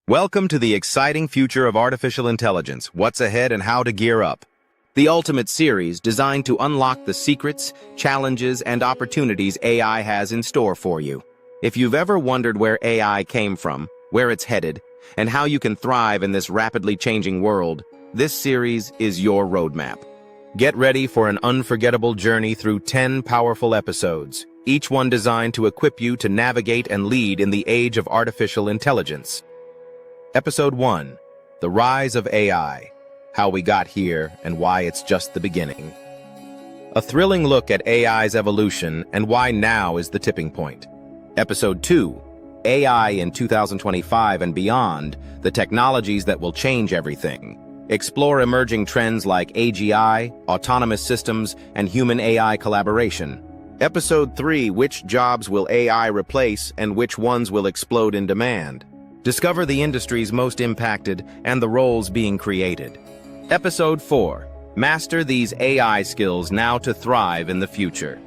Welcome to the exciting future of artificial intelligence, what's ahead and how to gear up. The ultimate series designed to unlock the secrets, challenges, and opportunities AI has in store for you. If you've ever wondered where AI came from, where it's headed, and how you can thrive in this rapidly changing world, this series is your roadmap. Get ready for an unforgettable journey through 10 powerful episodes, each one designed to equip you to navigate and lead in the age of artificial intelligence. Episode 1. The Rise of AI. How we got here and why it's just the beginning. A thrilling look at AI's evolution and why now is the tipping point. Episode 2. AI in 2025 and beyond, the technologies that will change everything. Explore emerging trends like AGI, autonomous systems, and human-AI collaboration. Episode 3. Which jobs will AI replace and which ones will explode in demand? Discover the industries most impacted and the roles being created. Episode 4. Master these AI skills now to thrive in the future.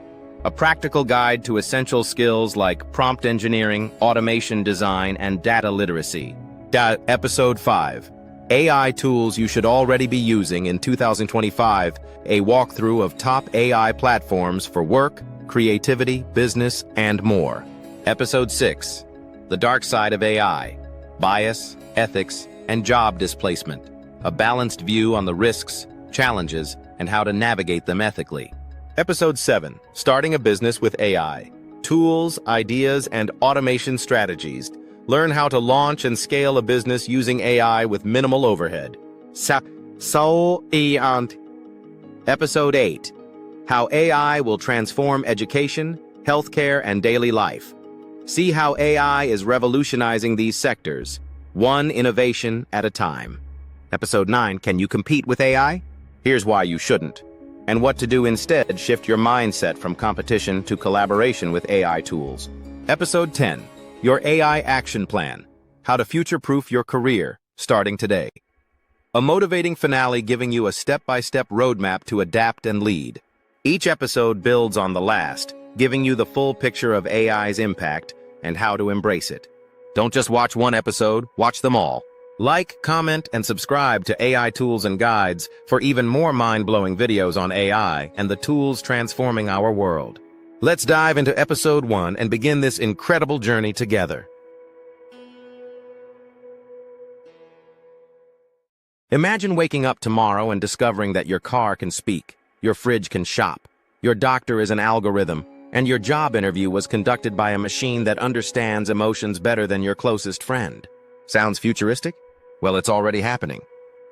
A practical guide to essential skills like prompt engineering, automation design, and data literacy. Episode 5. AI tools you should already be using in 2025. A walkthrough of top AI platforms for work, creativity, business, and more. Episode 6. The Dark Side of AI. Bias, ethics, and job displacement. A balanced view on the risks, challenges, and how to navigate them ethically. Episode 7. Starting a business with AI. Tools, ideas, and automation strategies. Learn how to launch and scale a business using AI with minimal overhead. Episode 8. How AI will transform education, healthcare, and daily life. See how AI is revolutionizing these sectors, one innovation at a time. Episode 9, Can you compete with AI? Here's why you shouldn't. And what to do instead, shift your mindset from competition to collaboration with AI tools. Episode 10, Your AI Action Plan. How to future-proof your career, starting today. A motivating finale giving you a step-by-step roadmap to adapt and lead. Each episode builds on the last, giving you the full picture of AI's impact and how to embrace it. Don't just watch one episode, watch them all. Like, comment, and subscribe to AI Tools and Guides for even more mind-blowing videos on AI and the tools transforming our world. Let's dive into episode 1 and begin this incredible journey together. Imagine waking up tomorrow and discovering that your car can speak, your fridge can shop, your doctor is an algorithm, and your job interview was conducted by a machine that understands emotions better than your closest friend. Sounds futuristic? Well, it's already happening.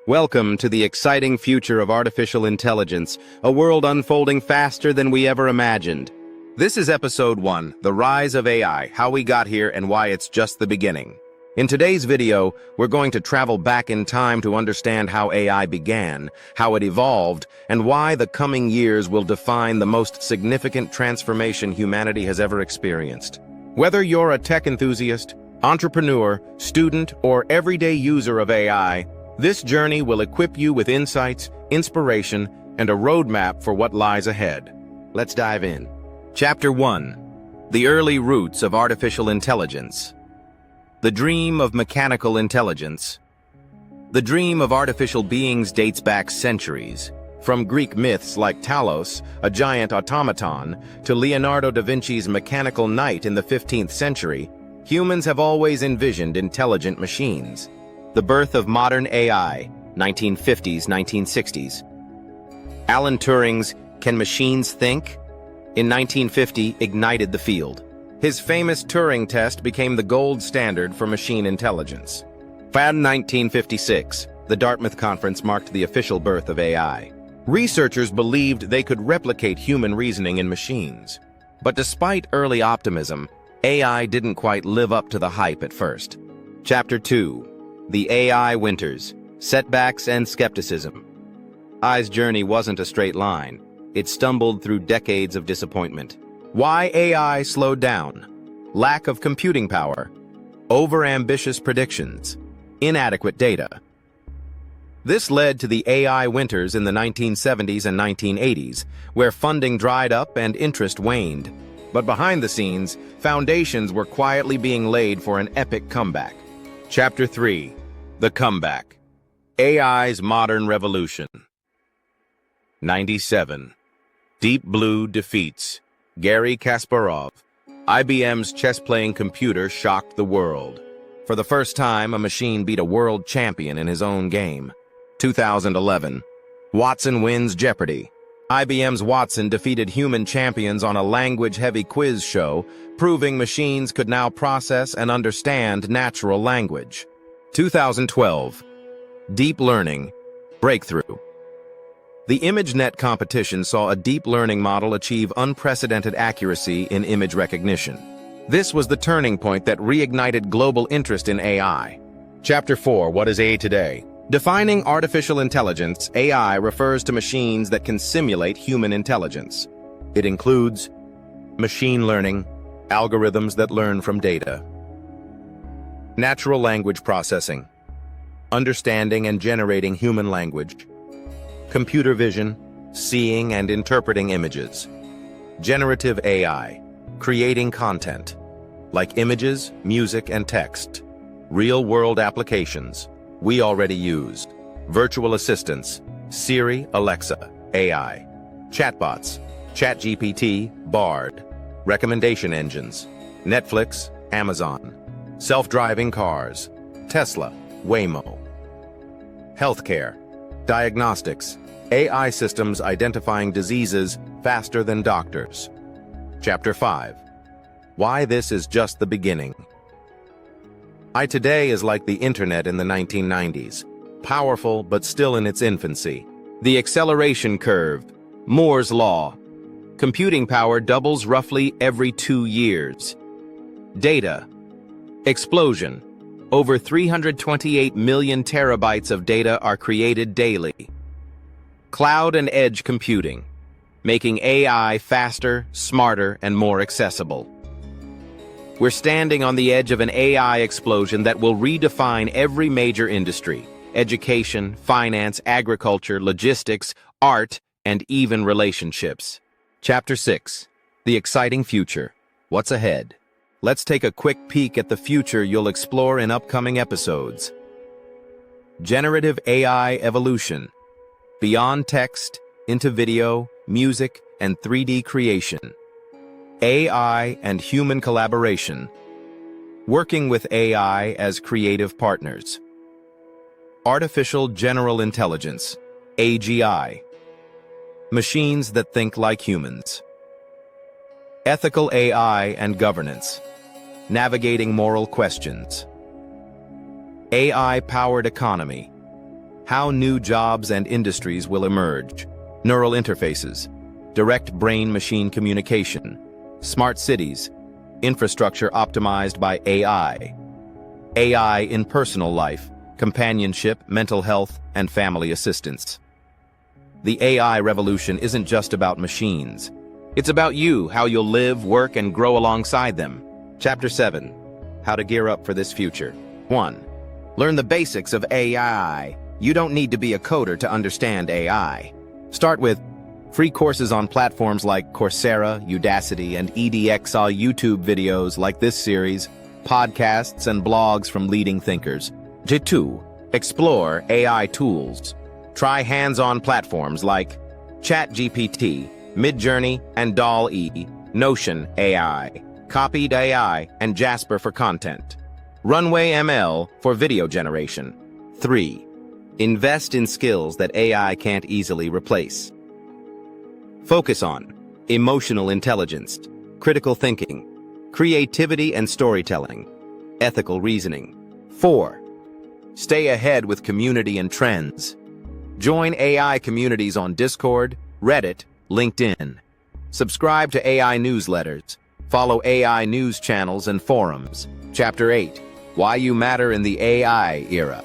Welcome to the exciting future of artificial intelligence, a world unfolding faster than we ever imagined. This is episode 1, The Rise of AI, How We Got Here and Why It's Just the Beginning. In today's video, we're going to travel back in time to understand how AI began, how it evolved, and why the coming years will define the most significant transformation humanity has ever experienced. Whether you're a tech enthusiast, entrepreneur, student, or everyday user of AI, this journey will equip you with insights, inspiration, and a roadmap for what lies ahead. Let's dive in. Chapter 1. The Early Roots of Artificial Intelligence. The dream of mechanical intelligence. The dream of artificial beings dates back centuries. From Greek myths like Talos, a giant automaton, to Leonardo da Vinci's mechanical knight in the 15th century, humans have always envisioned intelligent machines. The birth of modern AI, 1950s, 1960s. Alan Turing's Can Machines Think? In 1950, ignited the field. His famous Turing test became the gold standard for machine intelligence. In 1956, the Dartmouth Conference marked the official birth of AI. Researchers believed they could replicate human reasoning in machines. But despite early optimism, AI didn't quite live up to the hype at first. Chapter 2. The AI Winters, Setbacks and Skepticism. AI's journey wasn't a straight line. It stumbled through decades of disappointment. Why AI slowed down? Lack of computing power, over-ambitious predictions, inadequate data. This led to the AI winters in the 1970s and 1980s, where funding dried up and interest waned. But behind the scenes, foundations were quietly being laid for an epic comeback. Chapter 3. The Comeback. AI's Modern Revolution. 97. Deep Blue defeats Garry Kasparov. IBM's chess-playing computer shocked the world. For the first time, a machine beat a world champion in his own game. 2011. Watson wins Jeopardy! IBM's Watson defeated human champions on a language-heavy quiz show, proving machines could now process and understand natural language. 2012. Deep Learning Breakthrough. The ImageNet competition saw a deep learning model achieve unprecedented accuracy in image recognition. This was the turning point that reignited global interest in AI. Chapter 4. What is AI today? Defining artificial intelligence, AI refers to machines that can simulate human intelligence. It includes machine learning, algorithms that learn from data, natural language processing, understanding and generating human language, computer vision, seeing and interpreting images, generative AI, creating content, like images, music, and text, real-world applications we already used, virtual assistants, Siri, Alexa, AI, chatbots, ChatGPT, Bard, recommendation engines, Netflix, Amazon, self-driving cars, Tesla, Waymo, healthcare, diagnostics, AI systems identifying diseases faster than doctors. Chapter 5. Why this is just the beginning. AI today is like the internet in the 1990s, powerful but still in its infancy. The acceleration curve, Moore's law. Computing power doubles roughly every 2 years. Data. Explosion. Over 328 million terabytes of data are created daily. Cloud and edge computing, making AI faster, smarter, and more accessible. We're standing on the edge of an AI explosion that will redefine every major industry: education, finance, agriculture, logistics, art, and even relationships. Chapter 6. The Exciting Future. What's ahead? Let's take a quick peek at the future you'll explore in upcoming episodes. Generative AI evolution. Beyond text, into video, music, and 3D creation. AI and human collaboration. Working with AI as creative partners. Artificial General Intelligence, AGI. Machines that think like humans. Ethical AI and governance. Navigating moral questions. AI-powered economy. How new jobs and industries will emerge. Neural interfaces. Direct brain-machine communication. Smart cities. Infrastructure optimized by AI. AI in personal life, companionship, mental health, and family assistance. The AI revolution isn't just about machines. It's about you, how you'll live, work, and grow alongside them. Chapter 7. How to gear up for this future. 1. Learn the basics of AI. You don't need to be a coder to understand AI. Start with free courses on platforms like Coursera, Udacity, and edXL, YouTube videos like this series, podcasts and blogs from leading thinkers. 2. Explore AI tools. Try hands-on platforms like ChatGPT, Midjourney, and DALL-E, Notion AI, Copied AI, and Jasper for content. Runway ML for video generation. 3. Invest in skills that AI can't easily replace. Focus on emotional intelligence, critical thinking, creativity and storytelling, ethical reasoning. 4. Stay ahead with community and trends. Join AI communities on Discord, Reddit, LinkedIn. Subscribe to AI newsletters. Follow AI news channels and forums. Chapter 8. Why you matter in the AI era.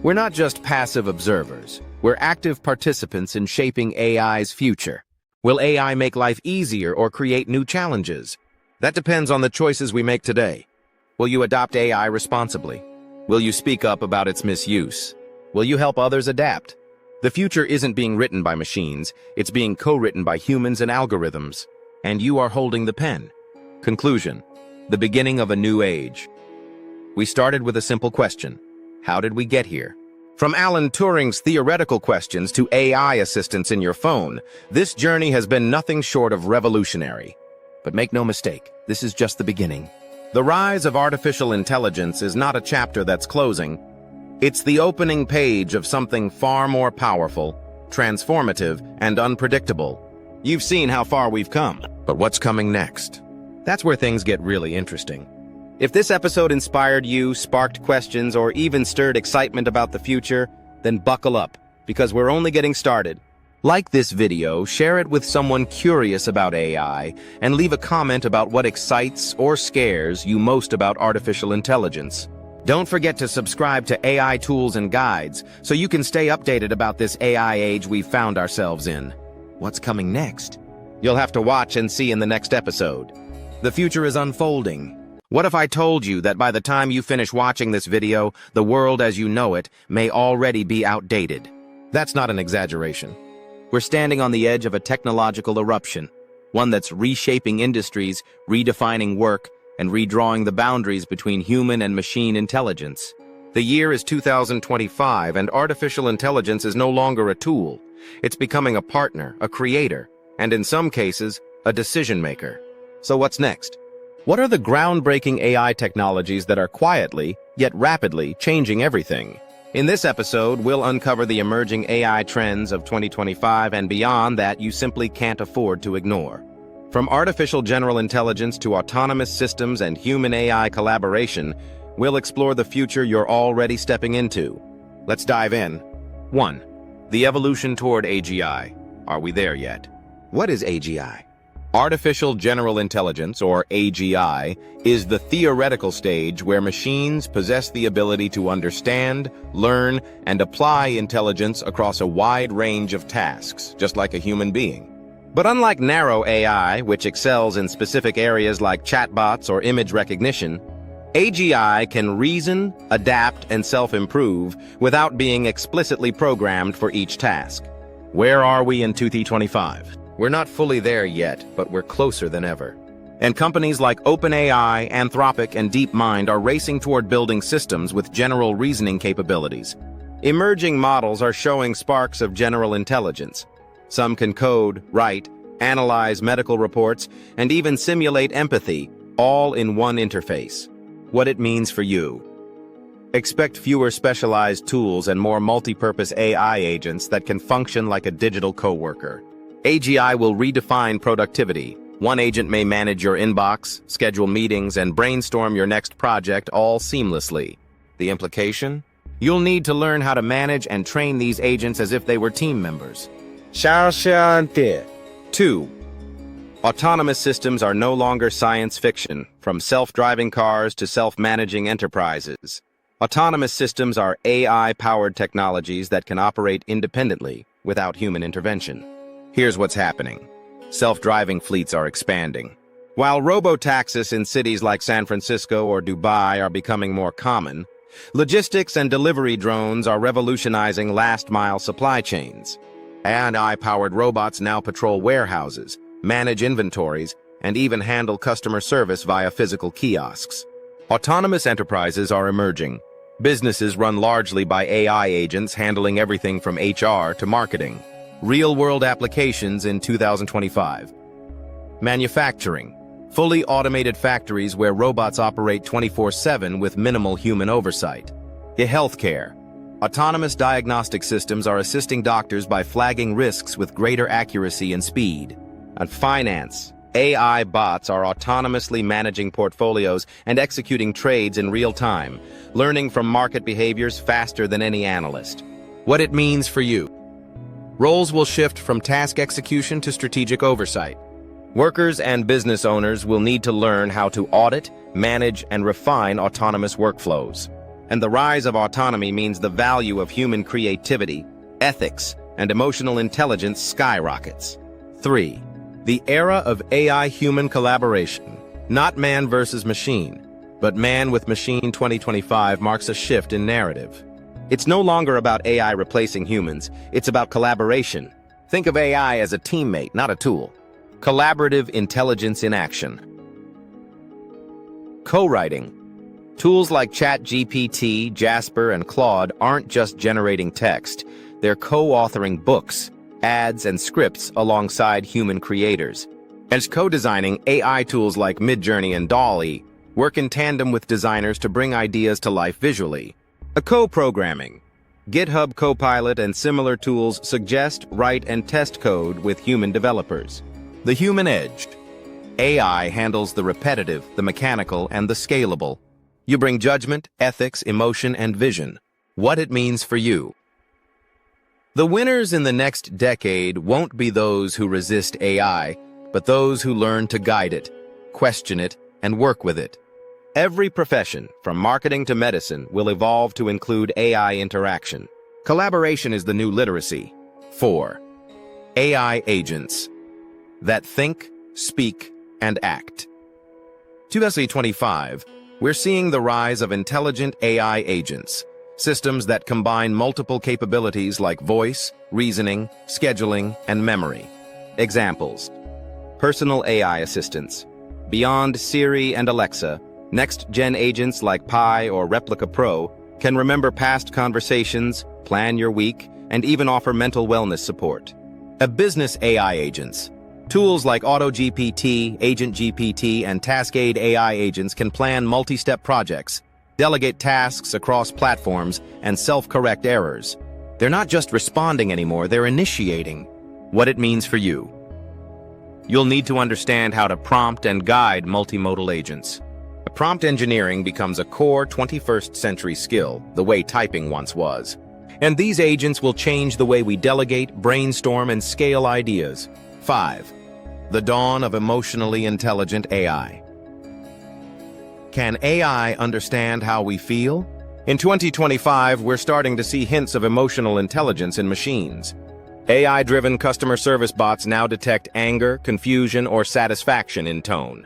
We're not just passive observers. We're active participants in shaping AI's future. Will AI make life easier or create new challenges? That depends on the choices we make today. Will you adopt AI responsibly? Will you speak up about its misuse? Will you help others adapt? The future isn't being written by machines, it's being co-written by humans and algorithms. And you are holding the pen. Conclusion. The beginning of a new age. We started with a simple question. How did we get here? From Alan Turing's theoretical questions to AI assistants in your phone, this journey has been nothing short of revolutionary. But make no mistake, this is just the beginning. The rise of artificial intelligence is not a chapter that's closing. It's the opening page of something far more powerful, transformative, and unpredictable. You've seen how far we've come, but what's coming next? That's where things get really interesting. If this episode inspired you, sparked questions, or even stirred excitement about the future, then buckle up, because we're only getting started. Like this video, share it with someone curious about AI, and leave a comment about what excites or scares you most about artificial intelligence. Don't forget to subscribe to AI Tools and Guides, so you can stay updated about this AI age we've found ourselves in. What's coming next? You'll have to watch and see in the next episode. The future is unfolding. What if I told you that by the time you finish watching this video, the world as you know it may already be outdated? That's not an exaggeration. We're standing on the edge of a technological eruption, one that's reshaping industries, redefining work, and redrawing the boundaries between human and machine intelligence. The year is 2025, and artificial intelligence is no longer a tool. It's becoming a partner, a creator, and in some cases, a decision maker. So what's next? What are the groundbreaking AI technologies that are quietly, yet rapidly, changing everything? In this episode, we'll uncover the emerging AI trends of 2025 and beyond that you simply can't afford to ignore. From artificial general intelligence to autonomous systems and human AI collaboration, we'll explore the future you're already stepping into. Let's dive in. 1. The evolution toward AGI. Are we there yet? What is AGI? Artificial General Intelligence, or AGI, is the theoretical stage where machines possess the ability to understand, learn, and apply intelligence across a wide range of tasks, just like a human being. But unlike narrow AI, which excels in specific areas like chatbots or image recognition, AGI can reason, adapt, and self-improve without being explicitly programmed for each task. Where are we in 2025? We're not fully there yet, but we're closer than ever. And companies like OpenAI, Anthropic, and DeepMind are racing toward building systems with general reasoning capabilities. Emerging models are showing sparks of general intelligence. Some can code, write, analyze medical reports, and even simulate empathy, all in one interface. What it means for you. Expect fewer specialized tools and more multi-purpose AI agents that can function like a digital coworker. AGI will redefine productivity. One agent may manage your inbox, schedule meetings, and brainstorm your next project all seamlessly. The implication? You'll need to learn how to manage and train these agents as if they were team members. 2. Autonomous systems are no longer science fiction, from self-driving cars to self-managing enterprises. Autonomous systems are AI-powered technologies that can operate independently without human intervention. Here's what's happening. Self-driving fleets are expanding. While robo-taxis in cities like San Francisco or Dubai are becoming more common, logistics and delivery drones are revolutionizing last-mile supply chains. AI-powered robots now patrol warehouses, manage inventories, and even handle customer service via physical kiosks. Autonomous enterprises are emerging. Businesses run largely by AI agents handling everything from HR to marketing. Real-world applications in 2025. Manufacturing. Fully automated factories where robots operate 24/7 with minimal human oversight. Healthcare. Autonomous diagnostic systems are assisting doctors by flagging risks with greater accuracy and speed. And finance. AI bots are autonomously managing portfolios and executing trades in real time, learning from market behaviors faster than any analyst. What it means for you. Roles will shift from task execution to strategic oversight. Workers and business owners will need to learn how to audit, manage, and refine autonomous workflows. And the rise of autonomy means the value of human creativity, ethics, and emotional intelligence skyrockets. 3. The era of AI-human collaboration. Not man versus machine, but man with machine 2025 marks a shift in narrative. It's no longer about AI replacing humans, it's about collaboration. Think of AI as a teammate, not a tool. Collaborative intelligence in action. Co-writing. Tools like ChatGPT, Jasper, and Claude aren't just generating text. They're co-authoring books, ads, and scripts alongside human creators. As co-designing, AI tools like Midjourney and DALL-E work in tandem with designers to bring ideas to life visually. A co-programming. GitHub Copilot and similar tools suggest, write, and test code with human developers. The human edge. AI handles the repetitive, the mechanical, and the scalable. You bring judgment, ethics, emotion, and vision. What it means for you. The winners in the next decade won't be those who resist AI, but those who learn to guide it, question it, and work with it. Every profession, from marketing to medicine, will evolve to include AI interaction. Collaboration is the new literacy. 4. AI agents that think, speak, and act. 2025, we're seeing the rise of intelligent AI agents, systems that combine multiple capabilities like voice, reasoning, scheduling, and memory. Examples: personal AI assistants. Beyond Siri and Alexa, next-gen agents like Pi or Replica Pro can remember past conversations, plan your week, and even offer mental wellness support. Business AI agents. Tools like AutoGPT, AgentGPT, and Taskaid AI agents can plan multi-step projects, delegate tasks across platforms, and self-correct errors. They're not just responding anymore, they're initiating. What it means for you. You'll need to understand how to prompt and guide multimodal agents. Prompt engineering becomes a core 21st century skill, the way typing once was. And these agents will change the way we delegate, brainstorm, and scale ideas. 5. The dawn of emotionally intelligent AI. Can AI understand how we feel? In 2025, we're starting to see hints of emotional intelligence in machines. AI-driven customer service bots now detect anger, confusion, or satisfaction in tone.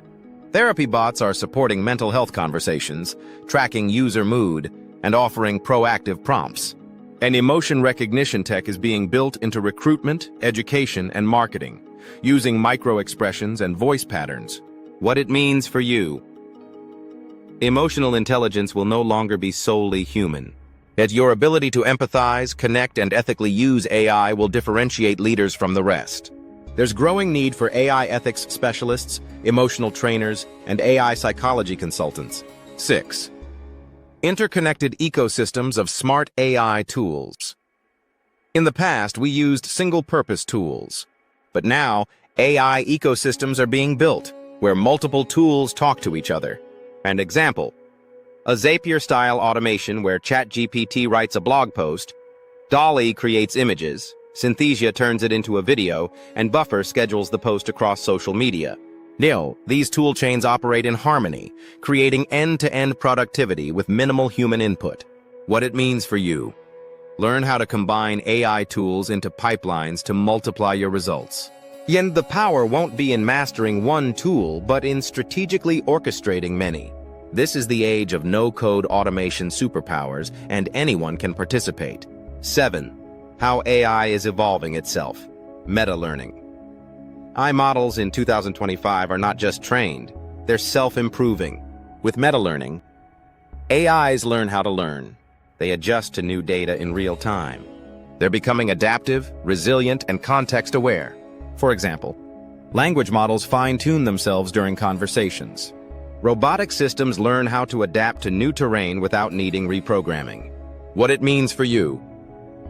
Therapy bots are supporting mental health conversations, tracking user mood, and offering proactive prompts. And emotion recognition tech is being built into recruitment, education, and marketing, using micro-expressions and voice patterns. What it means for you. Emotional intelligence will no longer be solely human. Yet your ability to empathize, connect, and ethically use AI will differentiate leaders from the rest. There's growing need for AI ethics specialists, emotional trainers, and AI psychology consultants. 6. Interconnected ecosystems of smart AI tools. In the past, we used single-purpose tools. But now, AI ecosystems are being built, where multiple tools talk to each other. An example: a Zapier-style automation where ChatGPT writes a blog post, DALL-E creates images, Synthesia turns it into a video, and Buffer schedules the post across social media. Now, these tool chains operate in harmony, creating end-to-end productivity with minimal human input. What it means for you. Learn how to combine AI tools into pipelines to multiply your results. Yet the power won't be in mastering one tool, but in strategically orchestrating many. This is the age of no-code automation superpowers, and anyone can participate. 7. How AI is evolving itself. Meta-learning. AI models in 2025 are not just trained, they're self-improving. With meta-learning, AIs learn how to learn. They adjust to new data in real time. They're becoming adaptive, resilient, and context-aware. For example, language models fine-tune themselves during conversations. Robotic systems learn how to adapt to new terrain without needing reprogramming. What it means for you.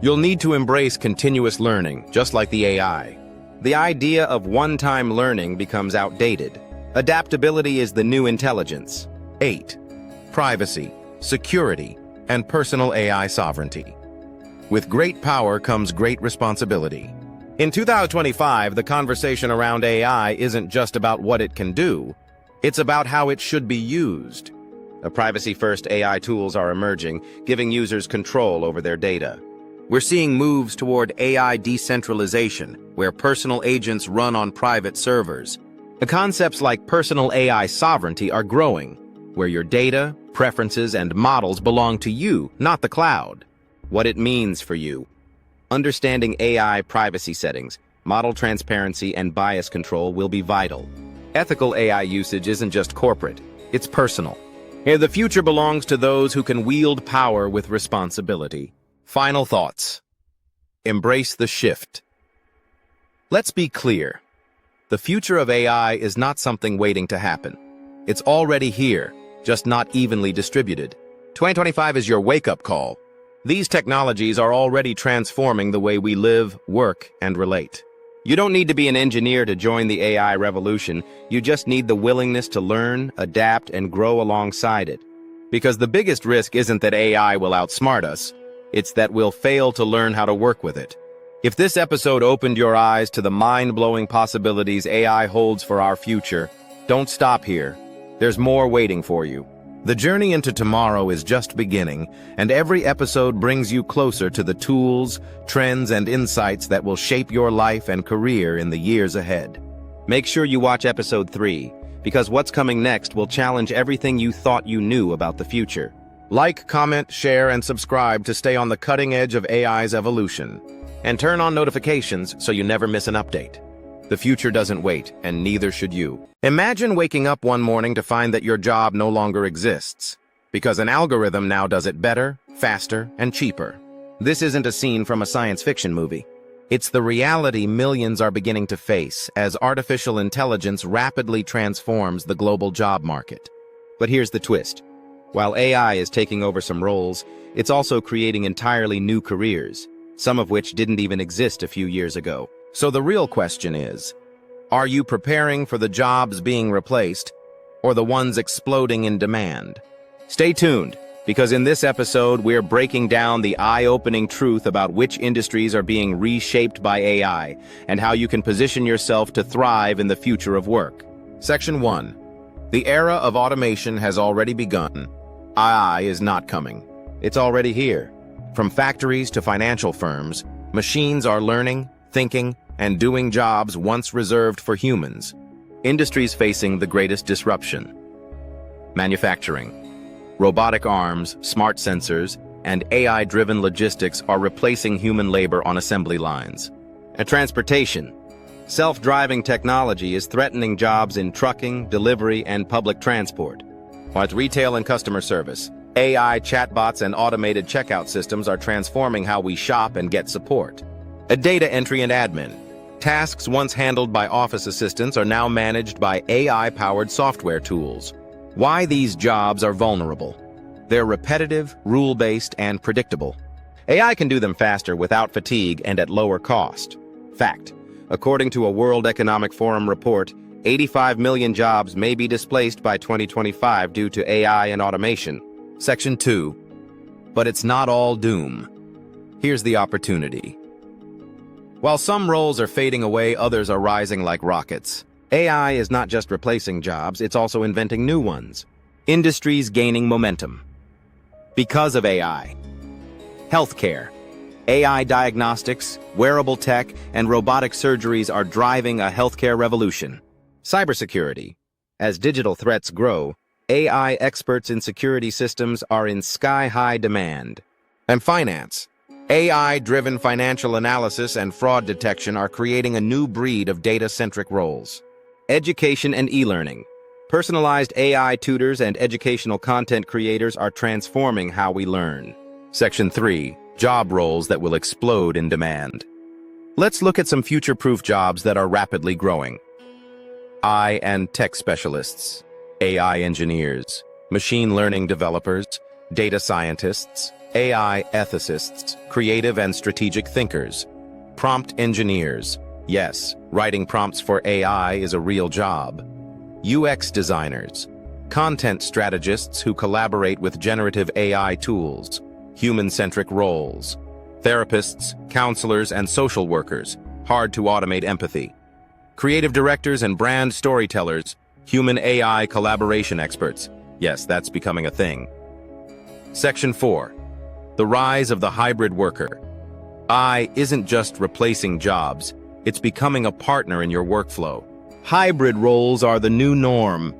You'll need to embrace continuous learning, just like the AI. The idea of one-time learning becomes outdated. Adaptability is the new intelligence. 8. Privacy, security, and personal AI sovereignty. With great power comes great responsibility. In 2025, the conversation around AI isn't just about what it can do, it's about how it should be used. Privacy-first AI tools are emerging, giving users control over their data. We're seeing moves toward AI decentralization, where personal agents run on private servers. The concepts like personal AI sovereignty are growing, where your data, preferences, and models belong to you, not the cloud. What it means for you. Understanding AI privacy settings, model transparency, and bias control will be vital. Ethical AI usage isn't just corporate, it's personal. Here, the future belongs to those who can wield power with responsibility. Final thoughts. Embrace the shift. Let's be clear. The future of AI is not something waiting to happen. It's already here, just not evenly distributed. 2025 is your wake-up call. These technologies are already transforming the way we live, work, and relate. You don't need to be an engineer to join the AI revolution. You just need the willingness to learn, adapt, and grow alongside it. Because the biggest risk isn't that AI will outsmart us, it's that we'll fail to learn how to work with it. If this episode opened your eyes to the mind-blowing possibilities AI holds for our future, don't stop here. There's more waiting for you. The journey into tomorrow is just beginning, and every episode brings you closer to the tools, trends, and insights that will shape your life and career in the years ahead. Make sure you watch episode 3, because what's coming next will challenge everything you thought you knew about the future. Like, comment, share, and subscribe to stay on the cutting edge of AI's evolution. And turn on notifications so you never miss an update. The future doesn't wait, and neither should you. Imagine waking up one morning to find that your job no longer exists, because an algorithm now does it better, faster, and cheaper. This isn't a scene from a science fiction movie. It's the reality millions are beginning to face as artificial intelligence rapidly transforms the global job market. But here's the twist. While AI is taking over some roles, it's also creating entirely new careers, some of which didn't even exist a few years ago. So the real question is, are you preparing for the jobs being replaced or the ones exploding in demand? Stay tuned, because in this episode, we're breaking down the eye-opening truth about which industries are being reshaped by AI and how you can position yourself to thrive in the future of work. Section 1. The era of automation has already begun. AI is not coming. It's already here. From factories to financial firms, machines are learning, thinking, and doing jobs once reserved for humans. Industries facing the greatest disruption. Manufacturing. Robotic arms, smart sensors, and AI-driven logistics are replacing human labor on assembly lines. And transportation. Self-driving technology is threatening jobs in trucking, delivery, and public transport. While it's retail and customer service, AI chatbots and automated checkout systems are transforming how we shop and get support. Data entry and admin. Tasks once handled by office assistants are now managed by AI-powered software tools. Why these jobs are vulnerable? They're repetitive, rule-based, and predictable. AI can do them faster without fatigue and at lower cost. Fact. According to a World Economic Forum report, 85 million jobs may be displaced by 2025 due to AI and automation. Section 2. But it's not all doom. Here's the opportunity. While some roles are fading away, others are rising like rockets. AI is not just replacing jobs, it's also inventing new ones. Industries gaining momentum. Because of AI. Healthcare. AI diagnostics, wearable tech, and robotic surgeries are driving a healthcare revolution. Cybersecurity. As digital threats grow, AI experts in security systems are in sky-high demand. And finance. AI-driven financial analysis and fraud detection are creating a new breed of data-centric roles. Education and e-learning. Personalized AI tutors and educational content creators are transforming how we learn. Section 3. Job roles that will explode in demand. Let's look at some future-proof jobs that are rapidly growing. AI and tech specialists, AI engineers, machine learning developers, data scientists, AI ethicists, creative and strategic thinkers, prompt engineers. Yes, writing prompts for AI is a real job. UX designers, content strategists who collaborate with generative AI tools, human-centric roles, therapists, counselors, and social workers, hard to automate empathy, creative directors and brand storytellers, human-AI collaboration experts. Yes, that's becoming a thing. Section 4. The rise of the hybrid worker. AI isn't just replacing jobs, it's becoming a partner in your workflow. Hybrid roles are the new norm.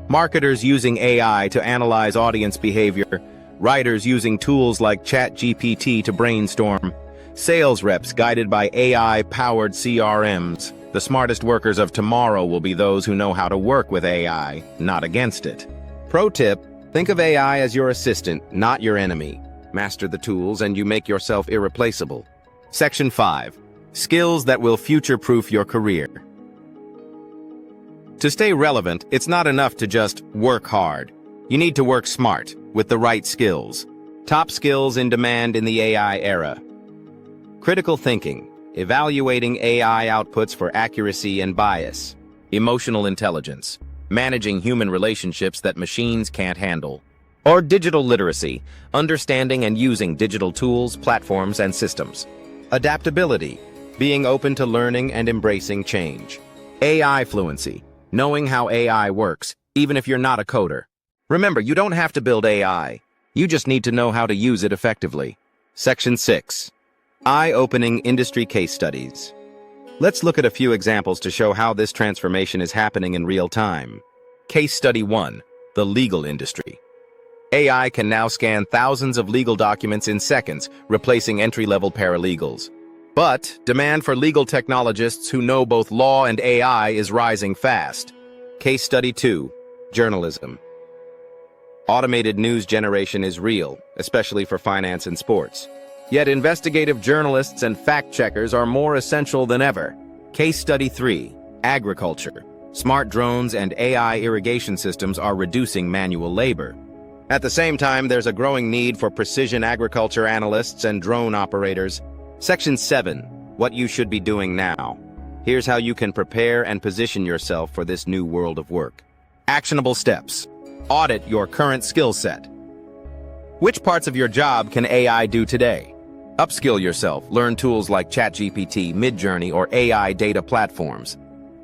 Marketers using AI to analyze audience behavior, writers using tools like ChatGPT to brainstorm, sales reps guided by AI-powered CRMs. The smartest workers of tomorrow will be those who know how to work with AI, not against it. Pro tip, think of AI as your assistant, not your enemy. Master the tools and you make yourself irreplaceable. Section 5. Skills that will future-proof your career. To stay relevant, it's not enough to just work hard. You need to work smart, with the right skills. Top skills in demand in the AI era. Critical thinking, evaluating AI outputs for accuracy and bias. Emotional intelligence, managing human relationships that machines can't handle. Or digital literacy, understanding and using digital tools, platforms, and systems. Adaptability, being open to learning and embracing change. AI fluency, knowing how AI works, even if you're not a coder. Remember, you don't have to build AI. You just need to know how to use it effectively. Section 6. Eye-opening industry case studies. Let's look at a few examples to show how this transformation is happening in real time. Case Study 1. The legal industry. AI can now scan thousands of legal documents in seconds, replacing entry-level paralegals. But demand for legal technologists who know both law and AI is rising fast. Case Study 2. Journalism. Automated news generation is real, especially for finance and sports. Yet investigative journalists and fact-checkers are more essential than ever. Case Study 3. Agriculture. Smart drones and AI irrigation systems are reducing manual labor. At the same time, there's a growing need for precision agriculture analysts and drone operators. Section 7. What you should be doing now. Here's how you can prepare and position yourself for this new world of work. Actionable steps. Audit your current skill set. Which parts of your job can AI do today? Upskill yourself. Learn tools like ChatGPT, Midjourney, or AI data platforms.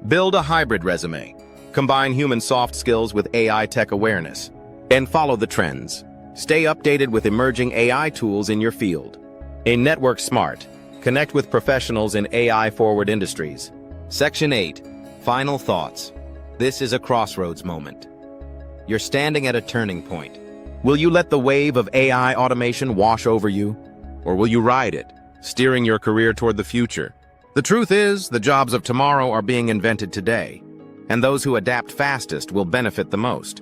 Build a hybrid resume. Combine human soft skills with AI tech awareness. And follow the trends. Stay updated with emerging AI tools in your field. A network smart. Connect with professionals in AI-forward industries. Section 8. Final thoughts. This is a crossroads moment. You're standing at a turning point. Will you let the wave of AI automation wash over you? Or will you ride it, steering your career toward the future? The truth is, the jobs of tomorrow are being invented today, and those who adapt fastest will benefit the most.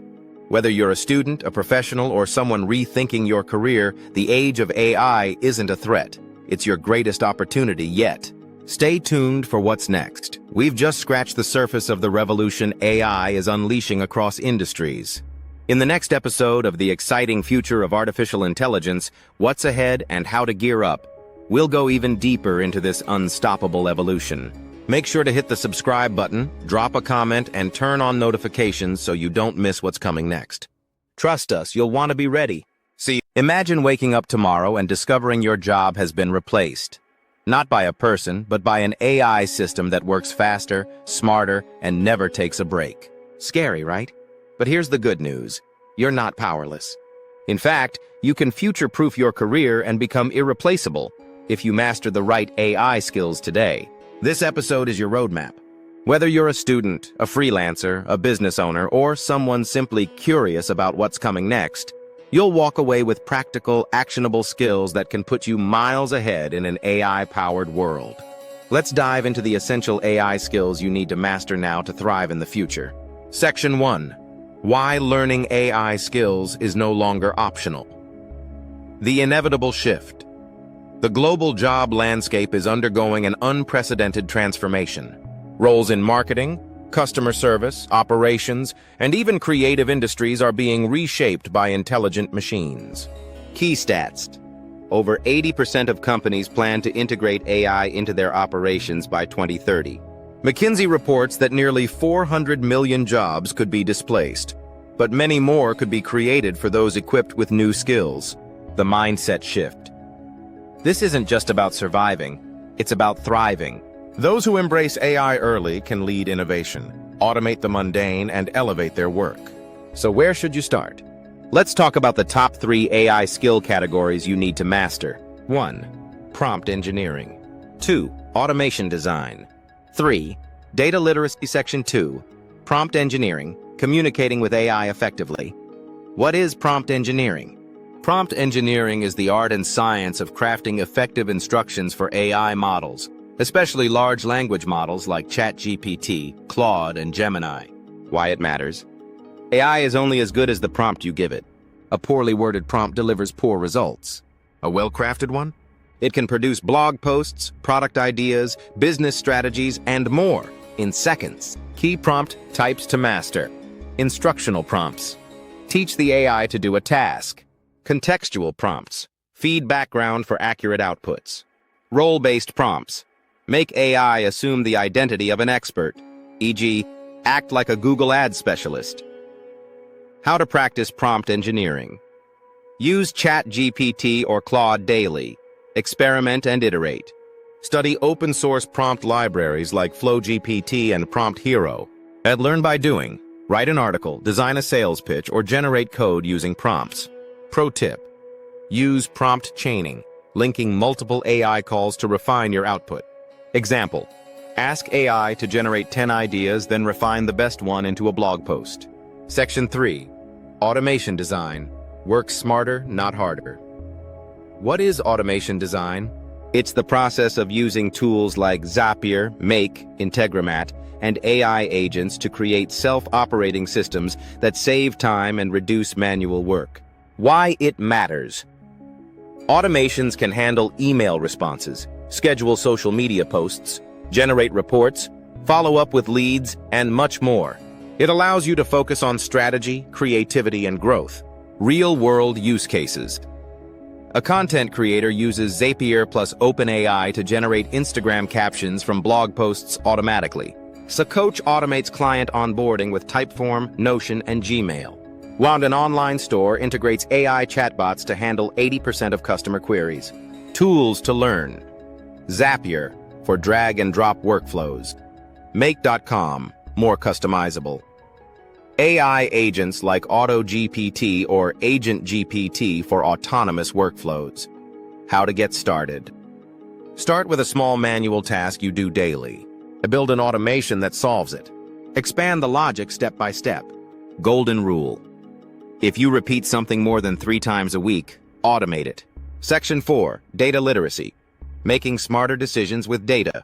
Whether you're a student, a professional, or someone rethinking your career, the age of AI isn't a threat. It's your greatest opportunity yet. Stay tuned for what's next. We've just scratched the surface of the revolution AI is unleashing across industries. In the next episode of The Exciting Future of Artificial Intelligence, What's Ahead and How to Gear Up, we'll go even deeper into this unstoppable evolution. Make sure to hit the subscribe button, drop a comment, and turn on notifications so you don't miss what's coming next. Trust us, you'll want to be ready. See, imagine waking up tomorrow and discovering your job has been replaced. Not by a person, but by an AI system that works faster, smarter, and never takes a break. Scary, right? But here's the good news. You're not powerless. In fact, you can future-proof your career and become irreplaceable if you master the right AI skills today. This episode is your roadmap. Whether you're a student, a freelancer, a business owner, or someone simply curious about what's coming next, you'll walk away with practical, actionable skills that can put you miles ahead in an AI-powered world. Let's dive into the essential AI skills you need to master now to thrive in the future. Section 1. Why learning AI skills is no longer optional. The inevitable shift. The global job landscape is undergoing an unprecedented transformation. Roles in marketing, customer service, operations, and even creative industries are being reshaped by intelligent machines. Key stats. Over 80% of companies plan to integrate AI into their operations by 2030. McKinsey reports that nearly 400 million jobs could be displaced, but many more could be created for those equipped with new skills. The mindset shift. This isn't just about surviving, it's about thriving. Those who embrace AI early can lead innovation, automate the mundane, and elevate their work. So where should you start? Let's talk about the top 3 AI skill categories you need to master. 1. Prompt engineering. 2. Automation design. 3. Data literacy. Section 2. Prompt engineering, communicating with AI effectively. What is prompt engineering? Prompt engineering is the art and science of crafting effective instructions for AI models, especially large language models like ChatGPT, Claude, and Gemini. Why it matters? AI is only as good as the prompt you give it. A poorly worded prompt delivers poor results. A well-crafted one? It can produce blog posts, product ideas, business strategies, and more in seconds. Key prompt types to master. Instructional prompts. Teach the AI to do a task. Contextual prompts. Feed background for accurate outputs. Role-based prompts. Make AI assume the identity of an expert, e.g., act like a Google Ads specialist. How to practice prompt engineering. Use ChatGPT or Claude daily. Experiment and iterate. Study open-source prompt libraries like FlowGPT and Prompt Hero. And learn by doing. Write an article, design a sales pitch, or generate code using prompts. Pro tip. Use prompt chaining, linking multiple AI calls to refine your output. Example. Ask AI to generate 10 ideas, then refine the best one into a blog post. Section 3. Automation design. Work smarter, not harder. What is automation design? It's the process of using tools like Zapier, Make, Integromat, and AI agents to create self-operating systems that save time and reduce manual work. Why it matters. Automations can handle email responses, schedule social media posts, generate reports, follow up with leads, and much more. It allows you to focus on strategy, creativity, and growth. Real-world use cases. A content creator uses Zapier plus OpenAI to generate Instagram captions from blog posts automatically. A coach automates client onboarding with Typeform, Notion, and Gmail. While an online store integrates AI chatbots to handle 80% of customer queries. Tools to learn. Zapier for drag-and-drop workflows. Make.com, more customizable. AI agents like AutoGPT or Agent GPT for autonomous workflows. How to get started. Start with a small manual task you do daily. Build an automation that solves it. Expand the logic step by step. Golden rule. If you repeat something more than 3 times a week, automate it. Section 4. Data literacy. Making smarter decisions with data.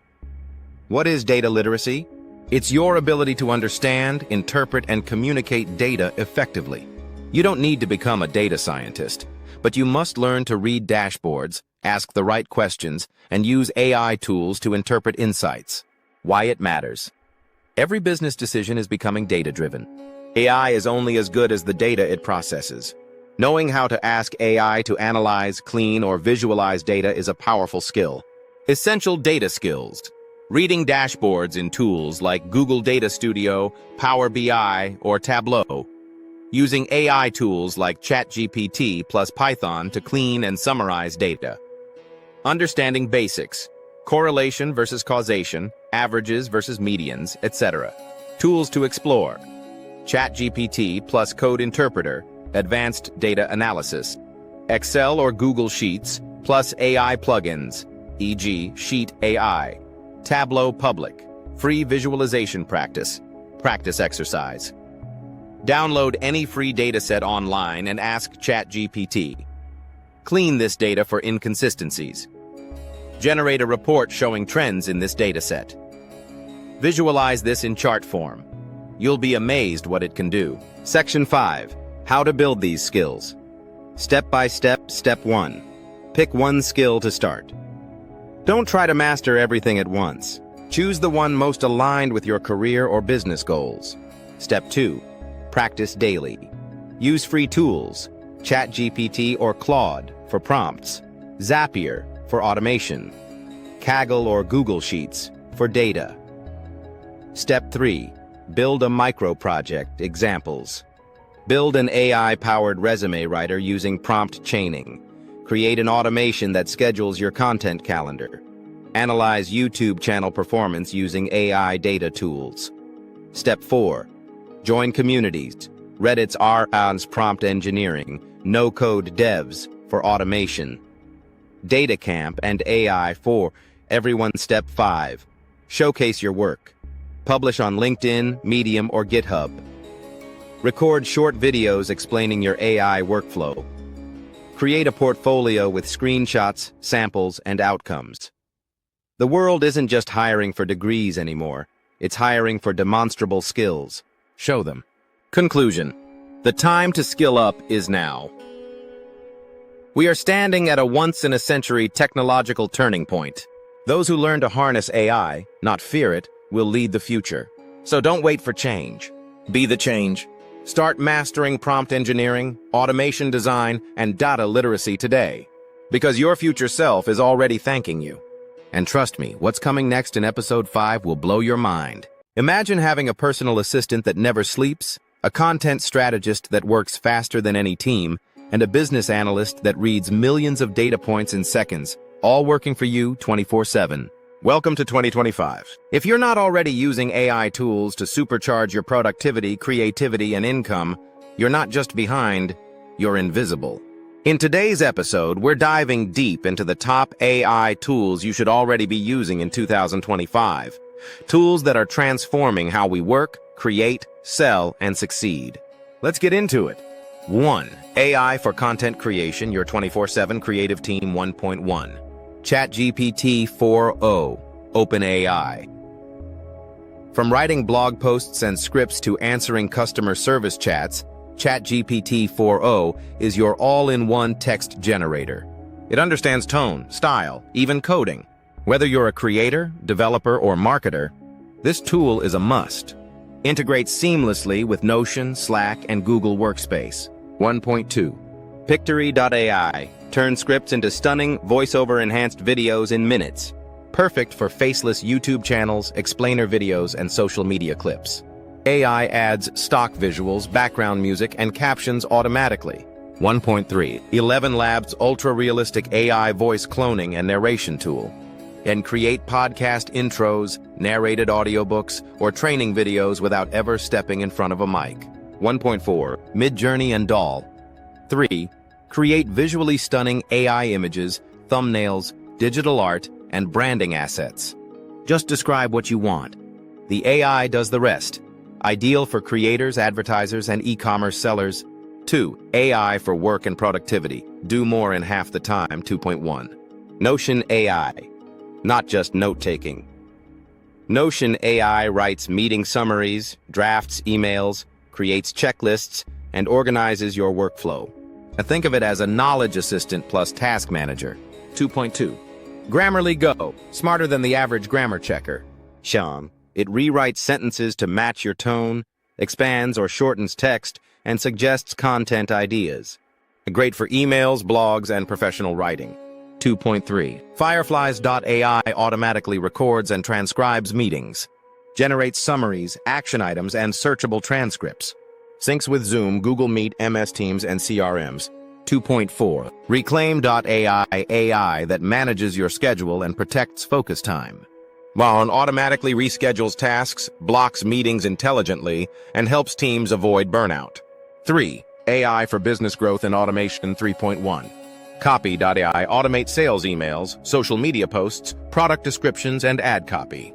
What is data literacy? It's your ability to understand, interpret, and communicate data effectively. You don't need to become a data scientist, but you must learn to read dashboards, ask the right questions, and use AI tools to interpret insights. Why it matters. Every business decision is becoming data-driven. AI is only as good as the data it processes. Knowing how to ask AI to analyze, clean, or visualize data is a powerful skill. Essential data skills. Reading dashboards in tools like Google Data Studio, Power BI, or Tableau. Using AI tools like ChatGPT plus Python to clean and summarize data. Understanding basics. Correlation versus causation, averages versus medians, etc. Tools to explore. ChatGPT plus Code Interpreter, advanced data analysis. Excel or Google Sheets plus AI plugins, e.g. Sheet AI. Tableau Public, free visualization practice exercise. Download any free dataset online and ask ChatGPT. Clean this data for inconsistencies. Generate a report showing trends in this dataset. Visualize this in chart form. You'll be amazed what it can do. Section 5. How to build these skills. Step by step, step 1. Pick one skill to start. Don't try to master everything at once. Choose the one most aligned with your career or business goals. Step 2. Practice daily. Use free tools, ChatGPT or Claude for prompts, Zapier for automation, Kaggle or Google Sheets for data. Step 3. Build a micro-project. Examples. Build an AI-powered resume writer using prompt chaining. Create an automation that schedules your content calendar. Analyze YouTube channel performance using AI data tools. Step 4. Join communities. Reddit's r/Ans prompt engineering, no-code devs for automation. Data Camp and AI for everyone. Step 5. Showcase your work. Publish on LinkedIn, Medium, or GitHub. Record short videos explaining your AI workflow. Create a portfolio with screenshots, samples, and outcomes. The world isn't just hiring for degrees anymore. It's hiring for demonstrable skills. Show them. Conclusion. The time to skill up is now. We are standing at a once-in-a-century technological turning point. Those who learn to harness AI, not fear it, will lead the future. So don't wait for change. Be the change. Start mastering prompt engineering, automation design, and data literacy today. Because your future self is already thanking you. And trust me, what's coming next in episode 5 will blow your mind. Imagine having a personal assistant that never sleeps, a content strategist that works faster than any team, and a business analyst that reads millions of data points in seconds, all working for you 24/7. Welcome to 2025. If you're not already using AI tools to supercharge your productivity, creativity, and income, you're not just behind, you're invisible. In today's episode, we're diving deep into the top AI tools you should already be using in 2025. Tools that are transforming how we work, create, sell, and succeed. Let's get into it. 1. AI for content creation, your 24/7 creative team 1.1. ChatGPT 4o, OpenAI. From writing blog posts and scripts to answering customer service chats, ChatGPT 4o is your all-in-one text generator. It understands tone, style, even coding. Whether you're a creator, developer, or marketer, this tool is a must. Integrates seamlessly with Notion, Slack, and Google Workspace. 1.2. Pictory.ai. Turn scripts into stunning, voiceover-enhanced videos in minutes. Perfect for faceless YouTube channels, explainer videos, and social media clips. AI adds stock visuals, background music, and captions automatically. 1.3. 11 Labs ultra-realistic AI voice cloning and narration tool. And create podcast intros, narrated audiobooks, or training videos without ever stepping in front of a mic. 1.4. Midjourney and Doll. 3. Create visually stunning AI images, thumbnails, digital art, and branding assets. Just describe what you want. The AI does the rest. Ideal for creators, advertisers, and e-commerce sellers. 2. AI for work and productivity. Do more in half the time. 2.1. Notion AI. Not just note-taking. Notion AI writes meeting summaries, drafts emails, creates checklists, and organizes your workflow. Think of it as a knowledge assistant plus task manager. 2.2. Grammarly Go, smarter than the average grammar checker. Sean, it rewrites sentences to match your tone, expands or shortens text, and suggests content ideas. Great for emails, blogs, and professional writing. 2.3. Fireflies.ai automatically records and transcribes meetings. Generates summaries, action items, and searchable transcripts. Syncs with Zoom, Google Meet, MS Teams, and CRMs. 2.4. Reclaim.ai AI that manages your schedule and protects focus time. While it automatically reschedules tasks, blocks meetings intelligently, and helps teams avoid burnout. 3. AI for business growth and automation 3.1. Copy.ai automates sales emails, social media posts, product descriptions, and ad copy.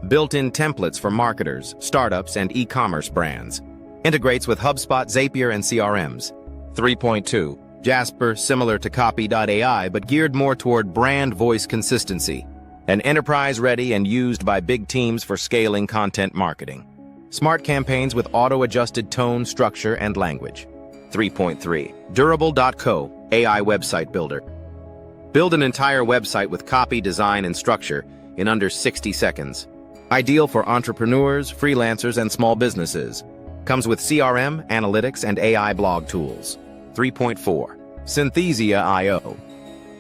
Built-in templates for marketers, startups, and e-commerce brands. Integrates with HubSpot, Zapier, and CRMs. 3.2. Jasper, similar to Copy.ai, but geared more toward brand voice consistency. An enterprise-ready and used by big teams for scaling content marketing. Smart campaigns with auto-adjusted tone, structure, and language. 3.3. Durable.co, AI website builder. Build an entire website with copy, design, and structure in under 60 seconds. Ideal for entrepreneurs, freelancers, and small businesses. Comes with CRM, analytics, and AI blog tools. 3.4. Synthesia.io.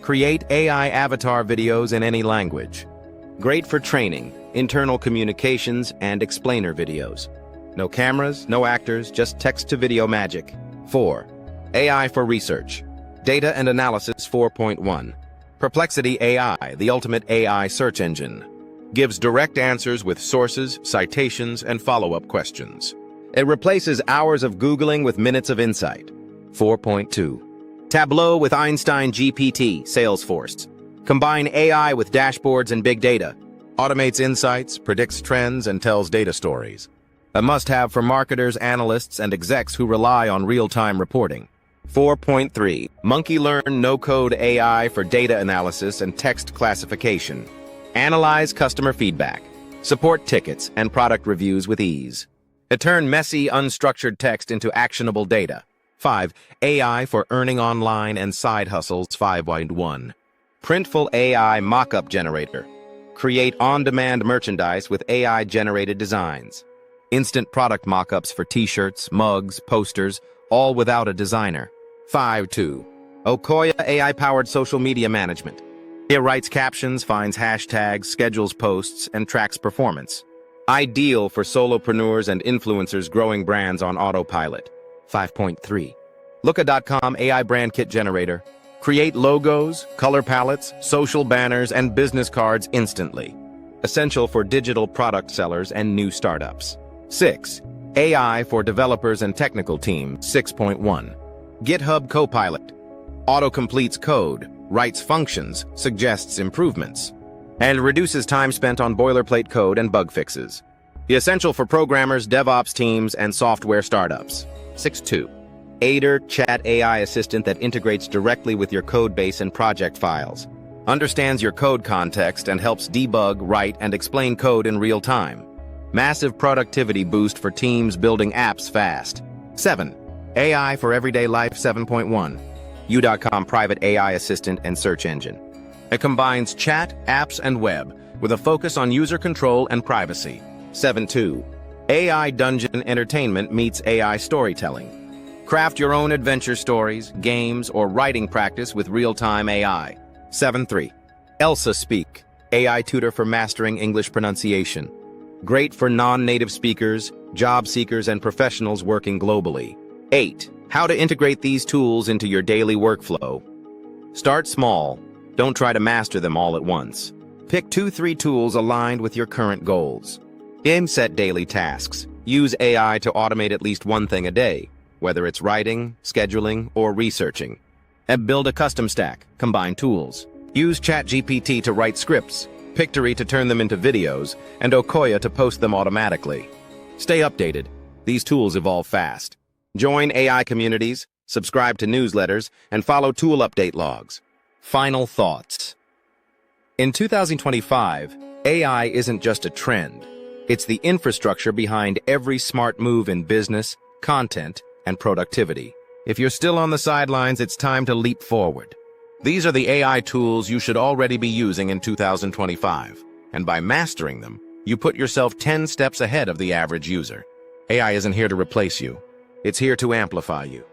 Create AI avatar videos in any language. Great for training, internal communications, and explainer videos. No cameras, no actors, just text-to-video magic. 4. AI for research. Data and analysis 4.1. Perplexity AI, the ultimate AI search engine. Gives direct answers with sources, citations, and follow-up questions. It replaces hours of Googling with minutes of insight. 4.2. Tableau with Einstein GPT, Salesforce. Combine AI with dashboards and big data. Automates insights, predicts trends, and tells data stories. A must-have for marketers, analysts, and execs who rely on real-time reporting. 4.3. Monkey Learn no-code AI for data analysis and text classification. Analyze customer feedback. Support tickets and product reviews with ease. It turns messy, unstructured text into actionable data. 5. AI for earning online and side hustles. 5.1. Printful AI Mockup Generator. Create on-demand merchandise with AI-generated designs. Instant product mockups for t-shirts, mugs, posters, all without a designer. 5.2. Okoya AI-powered social media management. It writes captions, finds hashtags, schedules posts, and tracks performance. Ideal for solopreneurs and influencers growing brands on autopilot. 5.3. Looka.com AI Brand Kit Generator. Create logos, color palettes, social banners, and business cards instantly. Essential for digital product sellers and new startups. 6. AI for developers and technical teams. 6.1. GitHub Copilot. Auto-completes code, writes functions, suggests improvements, and reduces time spent on boilerplate code and bug fixes. Essential for programmers, DevOps teams, and software startups. 6.2. Aider Chat AI Assistant that integrates directly with your codebase and project files. Understands your code context and helps debug, write, and explain code in real time. Massive productivity boost for teams building apps fast. 7. AI for everyday life. 7.1. U.com Private AI Assistant and Search Engine. It combines chat, apps, and web with a focus on user control and privacy. 7.2. AI Dungeon Entertainment meets AI storytelling. Craft your own adventure stories, games, or writing practice with real-time AI. 7.3. Elsa Speak, AI tutor for mastering English pronunciation. Great for non-native speakers, job seekers, and professionals working globally. 8. How to integrate these tools into your daily workflow. Start small. Don't try to master them all at once. Pick 2-3 tools aligned with your current goals. Set daily tasks. Use AI to automate at least one thing a day, whether it's writing, scheduling, or researching. And build a custom stack. Combine tools. Use ChatGPT to write scripts, Pictory to turn them into videos, and Okoya to post them automatically. Stay updated. These tools evolve fast. Join AI communities, subscribe to newsletters, and follow tool update logs. Final thoughts. In 2025, AI isn't just a trend. It's the infrastructure behind every smart move in business, content, and productivity. If you're still on the sidelines, it's time to leap forward. These are the AI tools you should already be using in 2025. And by mastering them, you put yourself 10 steps ahead of the average user. AI isn't here to replace you. It's here to amplify you.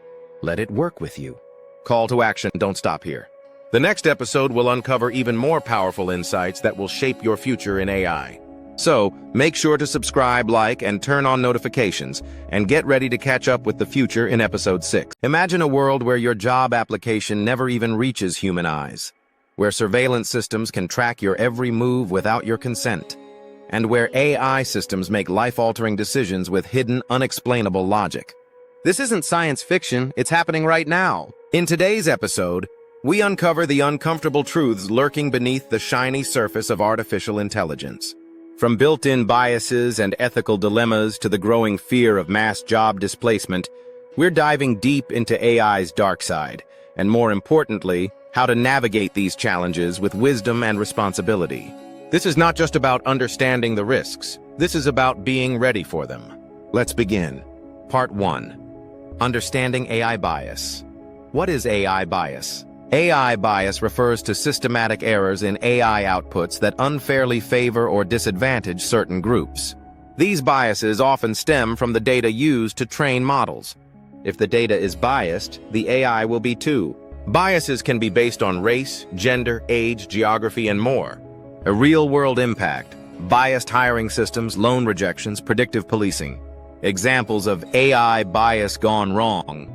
Let it work with you. Call to action, don't stop here. The next episode will uncover even more powerful insights that will shape your future in AI. So, make sure to subscribe, like, and turn on notifications, and get ready to catch up with the future in episode 6. Imagine a world where your job application never even reaches human eyes, where surveillance systems can track your every move without your consent, and where AI systems make life-altering decisions with hidden, unexplainable logic. This isn't science fiction, it's happening right now. In today's episode, we uncover the uncomfortable truths lurking beneath the shiny surface of artificial intelligence. From built-in biases and ethical dilemmas to the growing fear of mass job displacement, we're diving deep into AI's dark side, and more importantly, how to navigate these challenges with wisdom and responsibility. This is not just about understanding the risks, this is about being ready for them. Let's begin. Part 1. Understanding AI bias. What is AI bias? AI bias refers to systematic errors in AI outputs that unfairly favor or disadvantage certain groups. These biases often stem from the data used to train models. If the data is biased, the AI will be too. Biases can be based on race, gender, age, geography, and more. A real-world impact: biased hiring systems, loan rejections, predictive policing. Examples of AI bias gone wrong.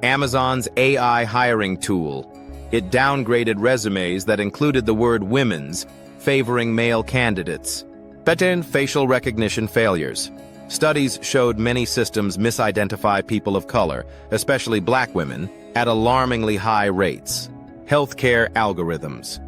Amazon's AI hiring tool. It downgraded resumes that included the word women's, favoring male candidates. Pattern facial recognition failures. Studies showed many systems misidentify people of color, especially black women, at alarmingly high rates. Healthcare algorithms.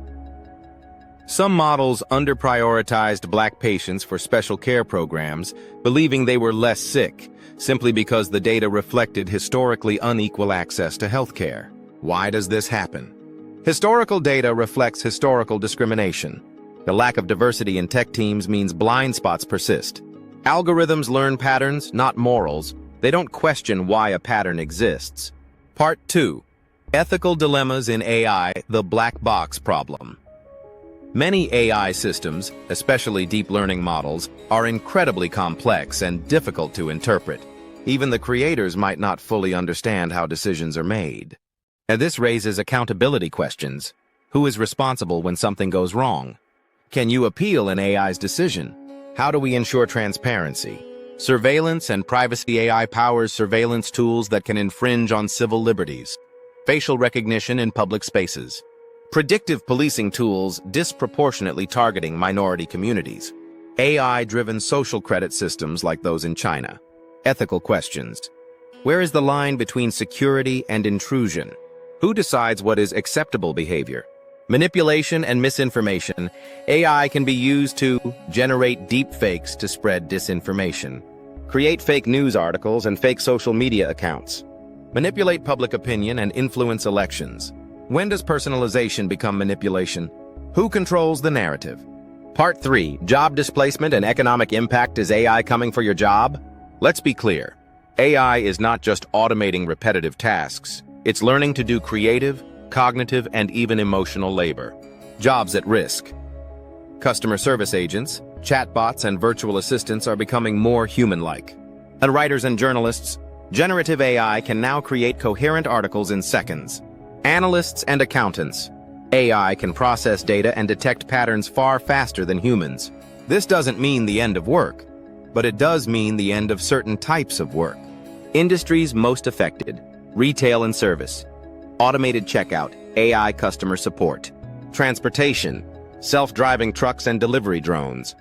Some models underprioritized black patients for special care programs, believing they were less sick, simply because the data reflected historically unequal access to healthcare. Why does this happen? Historical data reflects historical discrimination. The lack of diversity in tech teams means blind spots persist. Algorithms learn patterns, not morals. They don't question why a pattern exists. Part 2. Ethical dilemmas in AI, the black box problem. Many AI systems, especially deep learning models, are incredibly complex and difficult to interpret. Even the creators might not fully understand how decisions are made. And this raises accountability questions. Who is responsible when something goes wrong? Can you appeal an AI's decision? How do we ensure transparency? Surveillance and privacy. AI powers surveillance tools that can infringe on civil liberties. Facial recognition in public spaces. Predictive policing tools disproportionately targeting minority communities. AI-driven social credit systems like those in China. Ethical questions. Where is the line between security and intrusion? Who decides what is acceptable behavior? Manipulation and misinformation. AI can be used to generate deep fakes to spread disinformation. Create fake news articles and fake social media accounts. Manipulate public opinion and influence elections. When does personalization become manipulation? Who controls the narrative? Part 3. Job displacement and economic impact. Is AI coming for your job? Let's be clear. AI is not just automating repetitive tasks. It's learning to do creative, cognitive, and even emotional labor. Jobs at risk. Customer service agents, chatbots, and virtual assistants are becoming more human-like. And writers and journalists, generative AI can now create coherent articles in seconds. Analysts and accountants. AI can process data and detect patterns far faster than humans. This doesn't mean the end of work, but it does mean the end of certain types of work. Industries most affected: retail and service, automated checkout, AI customer support, transportation, self-driving trucks and delivery drones,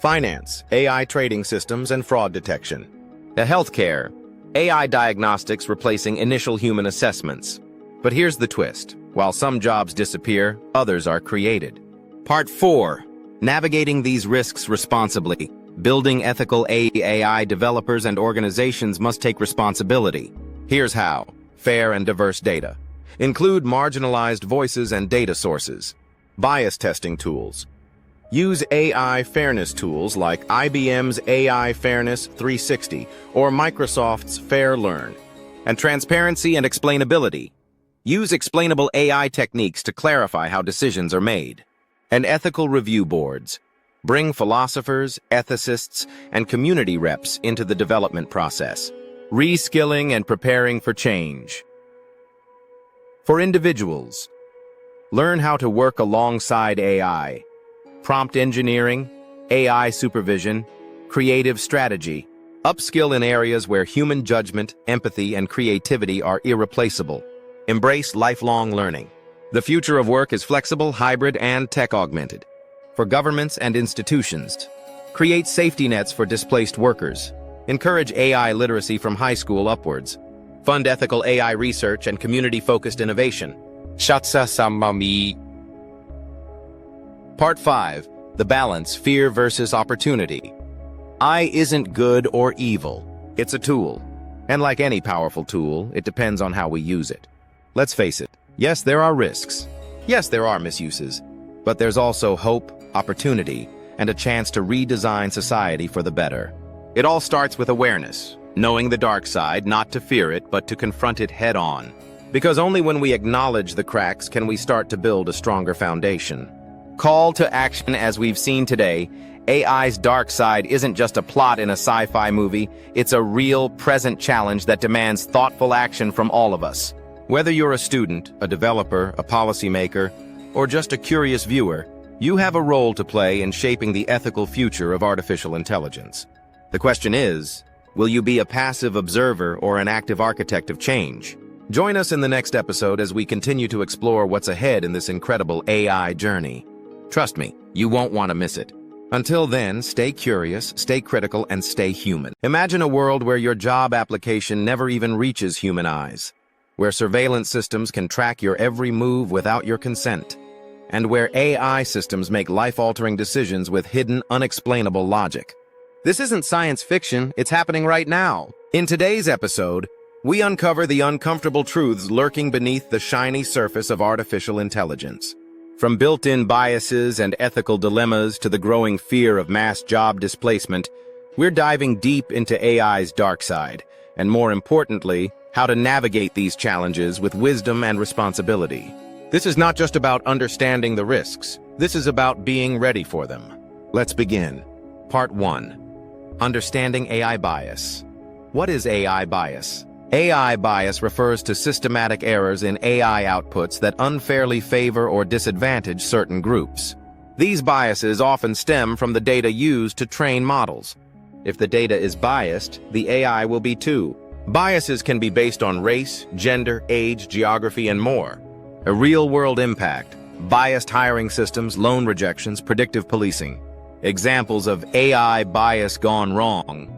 finance, AI trading systems and fraud detection, healthcare, AI diagnostics replacing initial human assessments. But here's the twist. While some jobs disappear, others are created. Part 4. Navigating these risks responsibly. Building ethical AI. Developers and organizations must take responsibility. Here's how. Fair and diverse data. Include marginalized voices and data sources. Bias testing tools. Use AI fairness tools like IBM's AI Fairness 360 or Microsoft's Fair Learn. And transparency and explainability. Use explainable AI techniques to clarify how decisions are made. And ethical review boards. Bring philosophers, ethicists, and community reps into the development process. Reskilling and preparing for change. For individuals, learn how to work alongside AI. Prompt engineering, AI supervision, creative strategy. Upskill in areas where human judgment, empathy, and creativity are irreplaceable. Embrace lifelong learning. The future of work is flexible, hybrid, and tech-augmented. For governments and institutions, create safety nets for displaced workers. Encourage AI literacy from high school upwards. Fund ethical AI research and community-focused innovation. Part 5. The balance, fear versus opportunity. AI isn't good or evil. It's a tool. And like any powerful tool, it depends on how we use it. Let's face it. Yes, there are risks. Yes, there are misuses. But there's also hope, opportunity, and a chance to redesign society for the better. It all starts with awareness, knowing the dark side, not to fear it, but to confront it head-on. Because only when we acknowledge the cracks can we start to build a stronger foundation. Call to action. As we've seen today, AI's dark side isn't just a plot in a sci-fi movie, it's a real, present challenge that demands thoughtful action from all of us. Whether you're a student, a developer, a policymaker, or just a curious viewer, you have a role to play in shaping the ethical future of artificial intelligence. The question is, will you be a passive observer or an active architect of change? Join us in the next episode as we continue to explore what's ahead in this incredible AI journey. Trust me, you won't want to miss it. Until then, stay curious, stay critical, and stay human. Imagine a world where your job application never even reaches human eyes, where surveillance systems can track your every move without your consent, and where AI systems make life-altering decisions with hidden, unexplainable logic. This isn't science fiction, it's happening right now. In today's episode, we uncover the uncomfortable truths lurking beneath the shiny surface of artificial intelligence. From built-in biases and ethical dilemmas to the growing fear of mass job displacement, We're diving deep into AI's dark side, and more importantly, how to navigate these challenges with wisdom and responsibility. This is not just about understanding the risks. This is about being ready for them. Let's begin. Part 1. Understanding AI bias. What is AI bias? AI bias refers to systematic errors in AI outputs that unfairly favor or disadvantage certain groups. These biases often stem from the data used to train models. If the data is biased, the AI will be too. Biases can be based on race, gender, age, geography, and more. A real-world impact: biased hiring systems, loan rejections, predictive policing. Examples of AI bias gone wrong.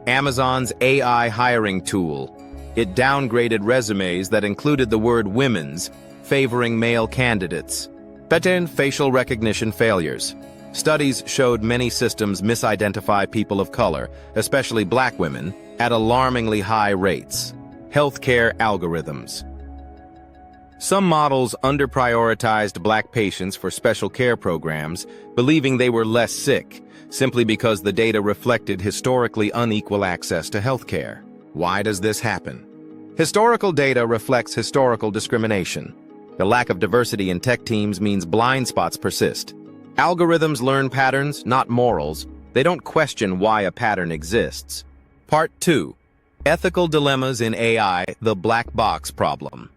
Amazon's AI hiring tool. It downgraded resumes that included the word women's, favoring male candidates. Pattern facial recognition failures. Studies showed many systems misidentify people of color, especially black women, at alarmingly high rates. Healthcare algorithms. Some models underprioritized black patients for special care programs, believing they were less sick, simply because the data reflected historically unequal access to healthcare. Why does this happen? Historical data reflects historical discrimination. The lack of diversity in tech teams means blind spots persist. Algorithms learn patterns, not morals. They don't question why a pattern exists. Part 2. Ethical dilemmas in AI, the black box problem.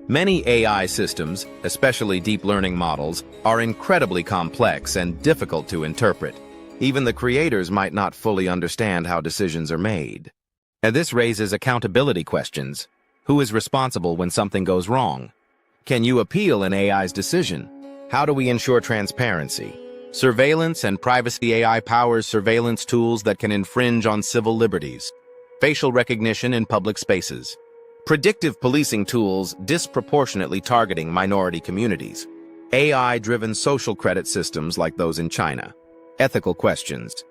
Many AI systems, especially deep learning models, are incredibly complex and difficult to interpret. Even the creators might not fully understand how decisions are made. And this raises accountability questions. Who is responsible when something goes wrong? Can you appeal an AI's decision? How do we ensure transparency? Surveillance and privacy. AI powers surveillance tools that can infringe on civil liberties. Facial recognition in public spaces. Predictive policing tools disproportionately targeting minority communities. AI-driven social credit systems like those in China. Ethical questions.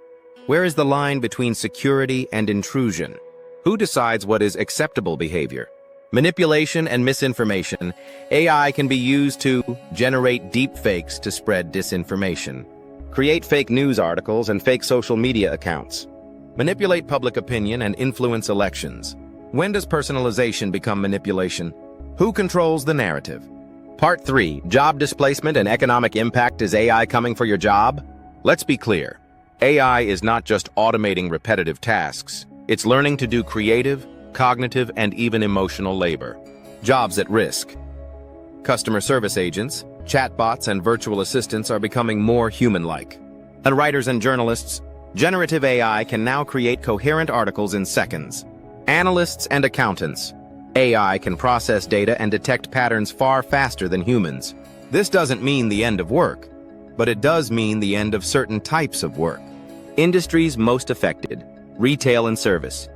Where is the line between security and intrusion? Who decides what is acceptable behavior? Manipulation and misinformation. AI can be used to generate deep fakes to spread disinformation. Create fake news articles and fake social media accounts. Manipulate public opinion and influence elections. When does personalization become manipulation? Who controls the narrative? Part 3. Job displacement and economic impact. Is AI coming for your job? Let's be clear. AI is not just automating repetitive tasks. It's learning to do creative, cognitive, and even emotional labor. Jobs at risk. Customer service agents, chatbots, and virtual assistants are becoming more human-like. And writers and journalists, generative AI can now create coherent articles in seconds. Analysts and accountants. AI can process data and detect patterns far faster than humans. This doesn't mean the end of work, but it does mean the end of certain types of work. Industries most affected: retail and service,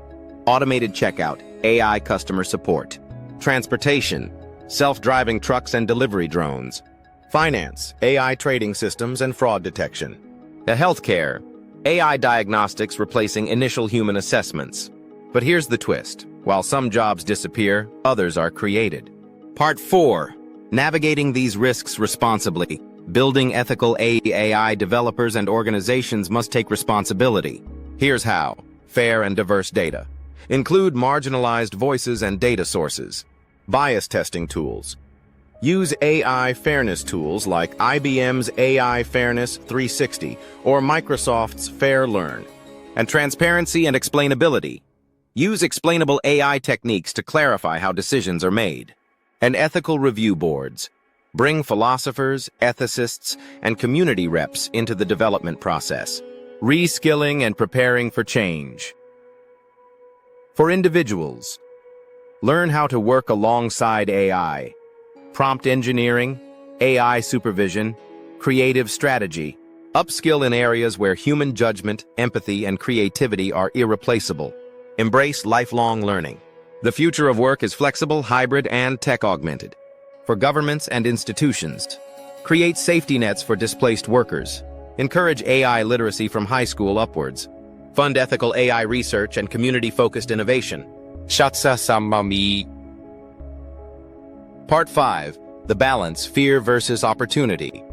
automated checkout, AI customer support, transportation, self-driving trucks and delivery drones, finance, AI trading systems and fraud detection, healthcare, AI diagnostics replacing initial human assessments. But here's the twist. While some jobs disappear, others are created. Part 4. Navigating these risks responsibly. Building ethical AI. Developers and organizations must take responsibility. Here's how. Fair and diverse data. Include marginalized voices and data sources. Bias testing tools. Use AI fairness tools like IBM's AI Fairness 360 or Microsoft's Fair Learn. And transparency and explainability. Use explainable AI techniques to clarify how decisions are made. And ethical review boards. Bring philosophers, ethicists, and community reps into the development process. Reskilling and preparing for change. For individuals, learn how to work alongside AI. Prompt engineering, AI supervision, creative strategy. Upskill in areas where human judgment, empathy, and creativity are irreplaceable. Embrace lifelong learning. The future of work is flexible, hybrid, and tech-augmented. For governments and institutions, create safety nets for displaced workers. Encourage AI literacy from high school upwards. Fund ethical AI research and community-focused innovation. Shatsa Samami. Part 5. The balance, fear versus opportunity.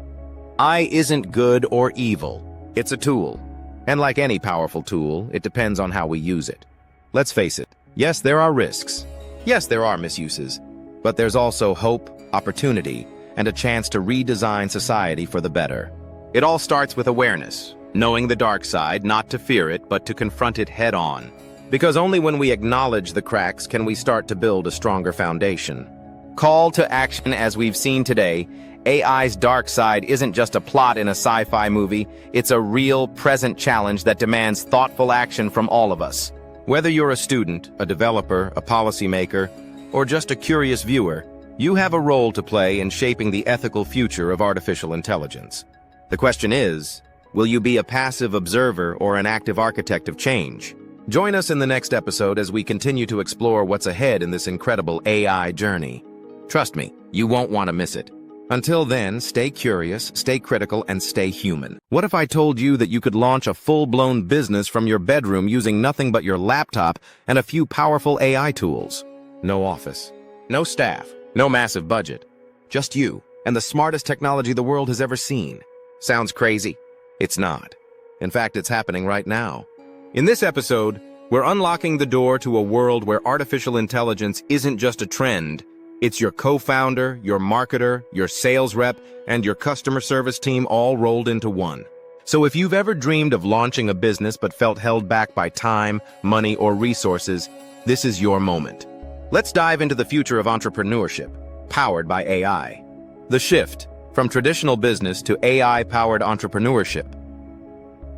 AI isn't good or evil. It's a tool. And like any powerful tool, it depends on how we use it. Let's face it, yes, there are risks. Yes, there are misuses. But there's also hope, opportunity, and a chance to redesign society for the better. It all starts with awareness, knowing the dark side, not to fear it, but to confront it head-on. Because only when we acknowledge the cracks can we start to build a stronger foundation. Call to action. As we've seen today, AI's dark side isn't just a plot in a sci-fi movie, it's a real, present challenge that demands thoughtful action from all of us. Whether you're a student, a developer, a policymaker, or just a curious viewer, you have a role to play in shaping the ethical future of artificial intelligence. The question is, will you be a passive observer or an active architect of change? Join us in the next episode as we continue to explore what's ahead in this incredible AI journey. Trust me, you won't want to miss it. Until then, stay curious, stay critical, and stay human. What if I told you that you could launch a full-blown business from your bedroom using nothing but your laptop and a few powerful AI tools? No office, no staff, no massive budget. Just you and the smartest technology the world has ever seen. Sounds crazy? It's not. In fact, it's happening right now. In this episode, we're unlocking the door to a world where artificial intelligence isn't just a trend. It's your co-founder, your marketer, your sales rep, and your customer service team all rolled into one. So if you've ever dreamed of launching a business but felt held back by time, money, or resources, this is your moment. Let's dive into the future of entrepreneurship, powered by AI. The shift from traditional business to AI-powered entrepreneurship.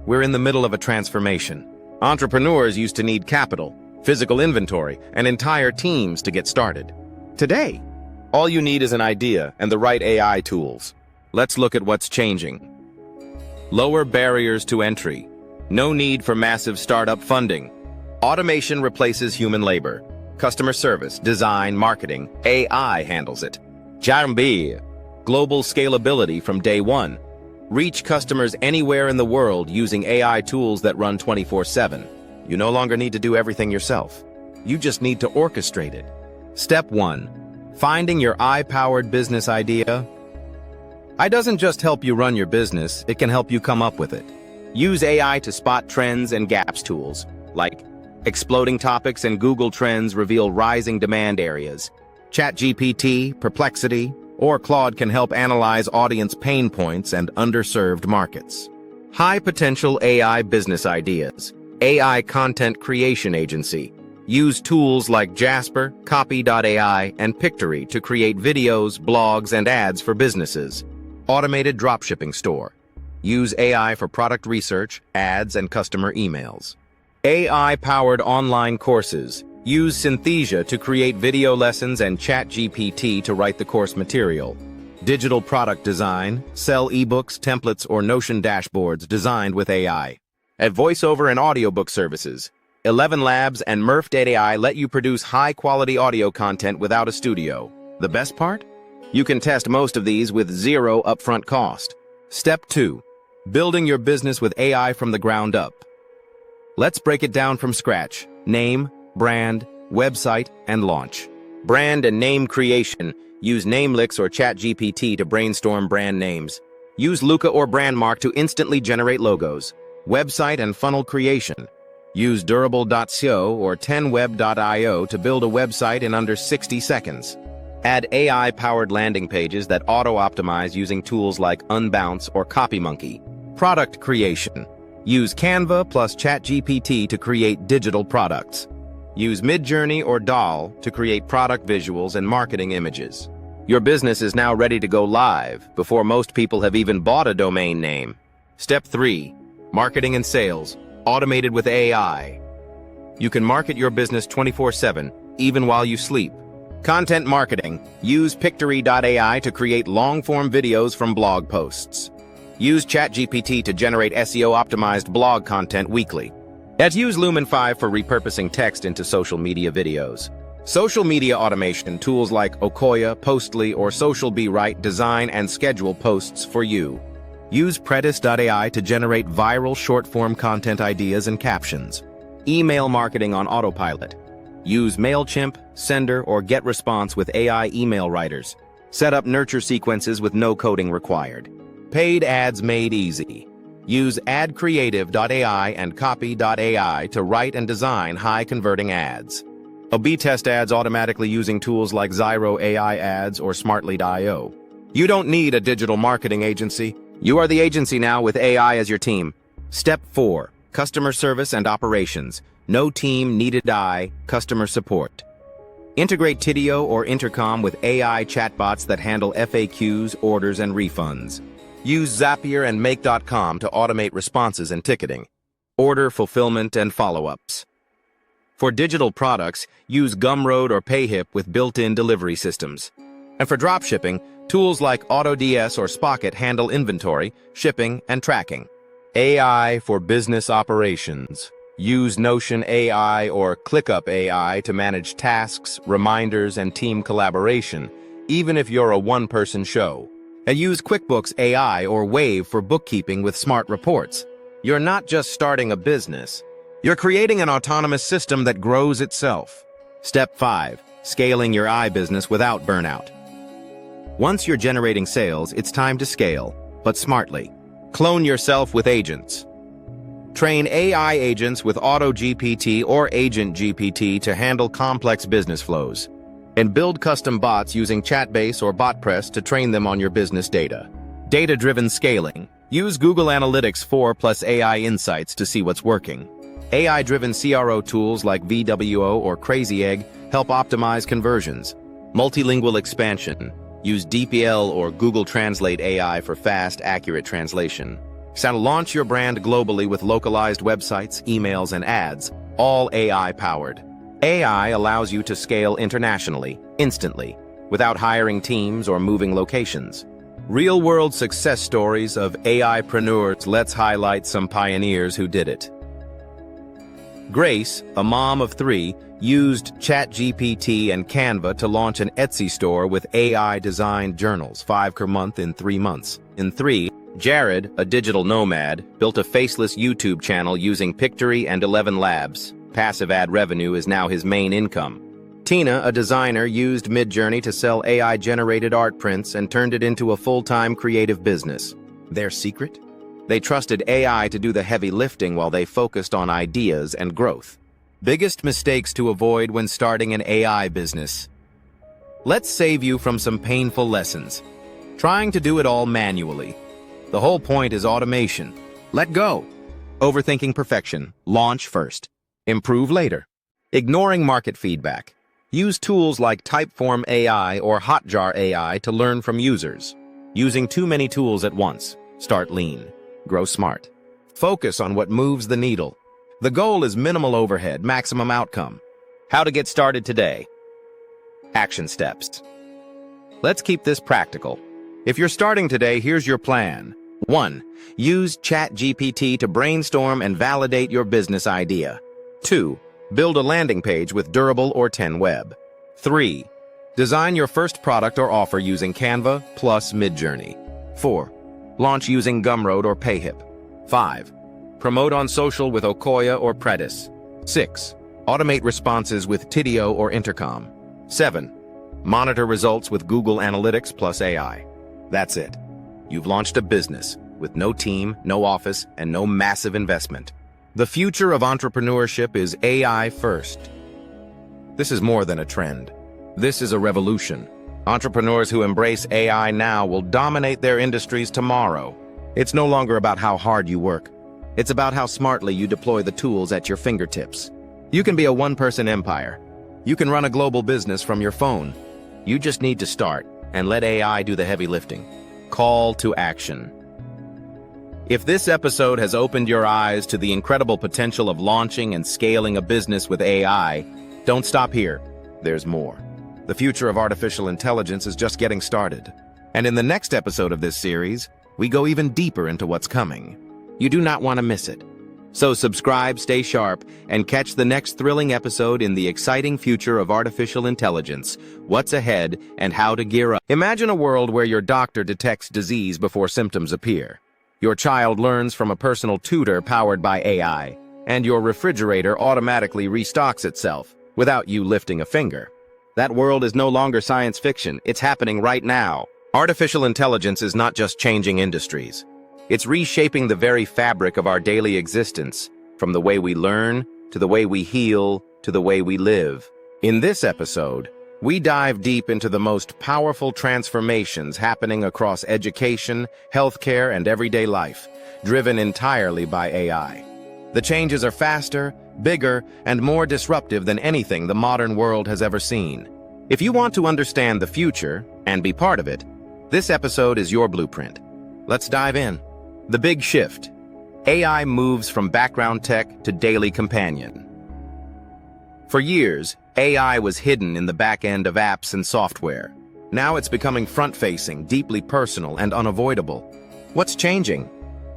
We're in the middle of a transformation. Entrepreneurs used to need capital, physical inventory, and entire teams to get started. Today, all you need is an idea and the right AI tools. Let's look at what's changing. Lower barriers to entry. No need for massive startup funding. Automation replaces human labor. Customer service, design, marketing, AI handles it. Generative. Global scalability from day one. Reach customers anywhere in the world using AI tools that run 24/7. You no longer need to do everything yourself. You just need to orchestrate it. Step 1. Finding your AI-powered business idea. AI doesn't just help you run your business, it can help you come up with it. Use AI to spot trends and gaps. Tools like exploding topics and Google Trends reveal rising demand areas. ChatGPT, Perplexity, or Claude can help analyze audience pain points and underserved markets. High-potential AI business ideas. AI content creation agency. Use tools like Jasper, Copy.ai, and Pictory to create videos, blogs, and ads for businesses. Automated dropshipping store. Use AI for product research, ads, and customer emails. AI-powered online courses. Use Synthesia to create video lessons and ChatGPT to write the course material. Digital product design. Sell ebooks, templates, or Notion dashboards designed with AI. At voiceover and audiobook services. 11 Labs and Murph.ai let you produce high-quality audio content without a studio. The best part? You can test most of these with zero upfront cost. Step 2. Building your business with AI from the ground up. Let's break it down from scratch. Name, brand, website, and launch. Brand and name creation. Use Namelix or ChatGPT to brainstorm brand names. Use Luca or Brandmark to instantly generate logos. Website and funnel creation. Use Durable.co or 10web.io to build a website in under 60 seconds. Add AI-powered landing pages that auto-optimize using tools like Unbounce or CopyMonkey. Product creation. Use Canva plus ChatGPT to create digital products. Use Midjourney or Doll to create product visuals and marketing images. Your business is now ready to go live before most people have even bought a domain name. Step 3. Marketing and sales. Automated with AI. You can market your business 24/7, even while you sleep. Content marketing. Use Pictory.ai to create long-form videos from blog posts. Use ChatGPT to generate SEO-optimized blog content weekly. Use Lumen 5 for repurposing text into social media videos. Social media automation tools like Okoya, Postly, or Social Be Right design and schedule posts for you. Use Predis.ai to generate viral short-form content ideas and captions. Email marketing on autopilot. Use MailChimp, Sender, or GetResponse with AI email writers. Set up nurture sequences with no coding required. Paid ads made easy. Use adcreative.ai and copy.ai to write and design high-converting ads. A/B test ads automatically using tools like Zyro AI Ads or Smartly.io. You don't need a digital marketing agency. You are the agency now with AI as your team. Step 4. Customer service and operations. No team needed. Customer support. Integrate Tidio or Intercom with AI chatbots that handle FAQs, orders, and refunds. Use Zapier and Make.com to automate responses and ticketing, order fulfillment, and follow-ups. For digital products, use Gumroad or PayHip with built-in delivery systems. And for dropshipping, tools like AutoDS or Spocket handle inventory, shipping, and tracking. AI for business operations. Use Notion AI or ClickUp AI to manage tasks, reminders, and team collaboration, even if you're a one-person show. And use QuickBooks AI or Wave for bookkeeping with smart reports. You're not just starting a business. You're creating an autonomous system that grows itself. Step 5. Scaling your business without burnout. Once you're generating sales, it's time to scale, but smartly. Clone yourself with agents. Train AI agents with AutoGPT or Agent GPT to handle complex business flows. And build custom bots using Chatbase or BotPress to train them on your business data. Data-driven scaling. Use Google Analytics 4 plus AI Insights to see what's working. AI-driven CRO tools like VWO or Crazy Egg help optimize conversions. Multilingual expansion. Use DeepL or Google Translate AI for fast, accurate translation. So launch your brand globally with localized websites, emails, and ads, all AI-powered. AI allows you to scale internationally, instantly, without hiring teams or moving locations. Real-world success stories of AI-preneurs. Let's highlight some pioneers who did it. Grace, a mom of 3, used ChatGPT and Canva to launch an Etsy store with AI-designed journals, 5 per month in 3 months. In 3, Jared, a digital nomad, built a faceless YouTube channel using Pictory and 11 Labs. Passive ad revenue is now his main income. Tina, a designer, used Midjourney to sell AI-generated art prints and turned it into a full-time creative business. Their secret? They trusted AI to do the heavy lifting while they focused on ideas and growth. Biggest mistakes to avoid when starting an AI business. Let's save you from some painful lessons. Trying to do it all manually. The whole point is automation. Let go. Overthinking perfection. Launch first. Improve later. Ignoring market feedback. Use tools like Typeform AI or Hotjar AI to learn from users. Using too many tools at once. Start lean. Grow smart. Focus on what moves the needle. The goal is minimal overhead, maximum outcome. How to get started today. Action steps. Let's keep this practical. If you're starting today, here's your plan. 1. Use ChatGPT to brainstorm and validate your business idea. 2. Build a landing page with Durable or 10 Web. 3. Design your first product or offer using Canva plus Midjourney. 4. Launch using Gumroad or PayHip. 5. Promote on social with Okoya or Predis. 6. Automate responses with Tidio or Intercom. 7. Monitor results with Google Analytics plus AI. That's it. You've launched a business with no team, no office, and no massive investment. The future of entrepreneurship is AI first. This is more than a trend. This is a revolution. Entrepreneurs who embrace AI now will dominate their industries tomorrow. It's no longer about how hard you work. It's about how smartly you deploy the tools at your fingertips. You can be a one-person empire. You can run a global business from your phone. You just need to start and let AI do the heavy lifting. Call to action. If this episode has opened your eyes to the incredible potential of launching and scaling a business with AI, don't stop here. There's more. The future of artificial intelligence is just getting started. And in the next episode of this series, we go even deeper into what's coming. You do not want to miss it. So subscribe, stay sharp, and catch the next thrilling episode in the exciting future of artificial intelligence, what's ahead, and how to gear up. Imagine a world where your doctor detects disease before symptoms appear. Your child learns from a personal tutor powered by AI, and your refrigerator automatically restocks itself without you lifting a finger. That world is no longer science fiction, it's happening right now. Artificial intelligence is not just changing industries. It's reshaping the very fabric of our daily existence, from the way we learn, to the way we heal, to the way we live. In this episode, we dive deep into the most powerful transformations happening across education, healthcare, and everyday life, driven entirely by AI. The changes are faster, bigger, and more disruptive than anything the modern world has ever seen. If you want to understand the future and be part of it, this episode is your blueprint. Let's dive in. The big shift. AI moves from background tech to daily companion. For years, AI was hidden in the back end of apps and software. Now it's becoming front-facing, deeply personal, and unavoidable. What's changing?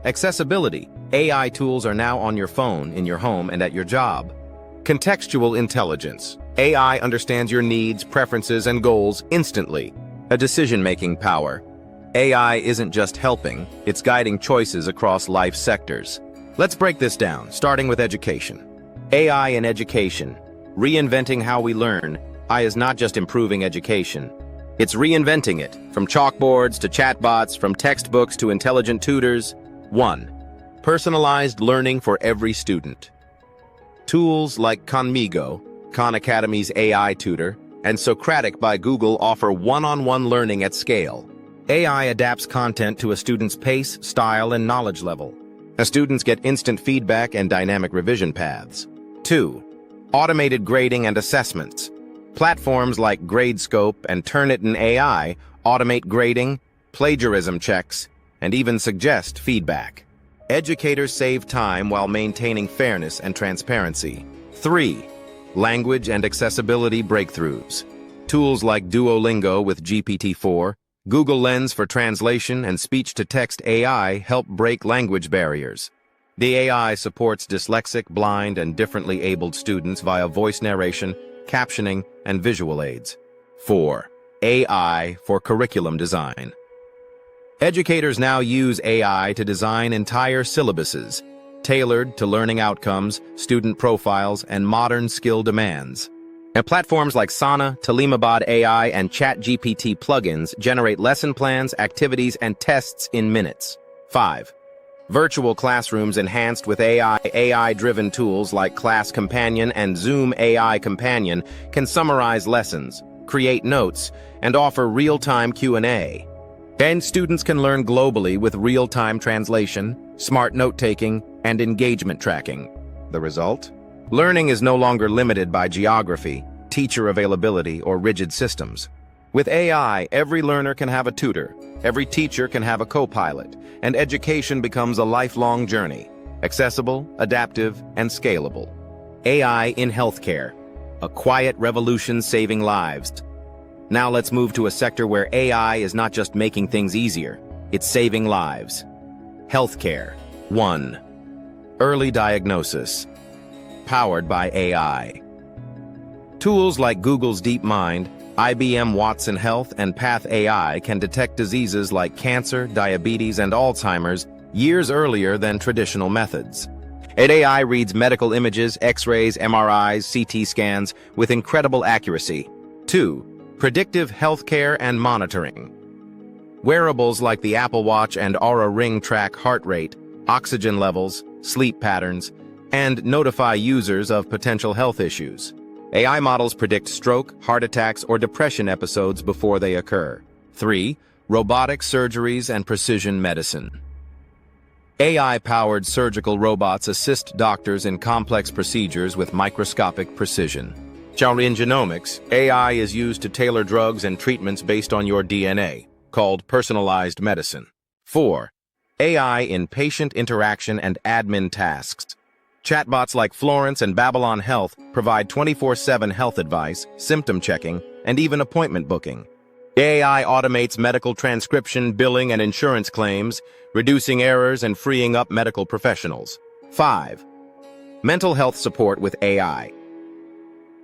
Accessibility. AI tools are now on your phone, in your home, and at your job. Contextual intelligence. AI understands your needs, preferences, and goals instantly. A decision-making power. AI isn't just helping, it's guiding choices across life sectors. Let's break this down, starting with education. AI in education. Reinventing how we learn. AI is not just improving education. It's reinventing it, from chalkboards to chatbots, from textbooks to intelligent tutors. 1. Personalized learning for every student. Tools like Conmigo, Khan Academy's AI tutor, and Socratic by Google offer one-on-one learning at scale. AI adapts content to a student's pace, style, and knowledge level. Students get instant feedback and dynamic revision paths. 2. Automated grading and assessments. Platforms like Gradescope and Turnitin AI automate grading, plagiarism checks, and even suggest feedback. Educators save time while maintaining fairness and transparency. 3. Language and accessibility breakthroughs. Tools like Duolingo with GPT-4, Google Lens for translation, and speech-to-text AI help break language barriers. The AI supports dyslexic, blind, and differently abled students via voice narration, captioning, and visual aids. 4. AI for curriculum design. Educators now use AI to design entire syllabuses, tailored to learning outcomes, student profiles, and modern skill demands. And platforms like Sana, Talimabad AI, and ChatGPT plugins generate lesson plans, activities, and tests in minutes. 5. Virtual classrooms enhanced with AI-driven tools like Class Companion and Zoom AI Companion can summarize lessons, create notes, and offer real-time Q&A. And students can learn globally with real-time translation, smart note-taking, and engagement tracking. The result? Learning is no longer limited by geography, teacher availability, or rigid systems. With AI, every learner can have a tutor, every teacher can have a co-pilot, and education becomes a lifelong journey, accessible, adaptive, and scalable. AI in healthcare, a quiet revolution saving lives. Now let's move to a sector where AI is not just making things easier, it's saving lives. Healthcare. 1. Early diagnosis. Powered by AI. Tools like Google's DeepMind, IBM Watson Health, and Path AI can detect diseases like cancer, diabetes, and Alzheimer's years earlier than traditional methods. AI reads medical images, X-rays, MRIs, CT scans with incredible accuracy. 2. Predictive healthcare and monitoring. Wearables like the Apple Watch and Aura Ring track heart rate, oxygen levels, sleep patterns, and notify users of potential health issues. AI models predict stroke, heart attacks, or depression episodes before they occur. 3. Robotic surgeries and precision medicine. AI-powered surgical robots assist doctors in complex procedures with microscopic precision. In genomics, AI is used to tailor drugs and treatments based on your DNA, called personalized medicine. 4. AI in patient interaction and admin tasks. Chatbots like Florence and Babylon Health provide 24/7 health advice, symptom checking, and even appointment booking. AI automates medical transcription, billing, and insurance claims, reducing errors and freeing up medical professionals. 5. Mental health support with AI.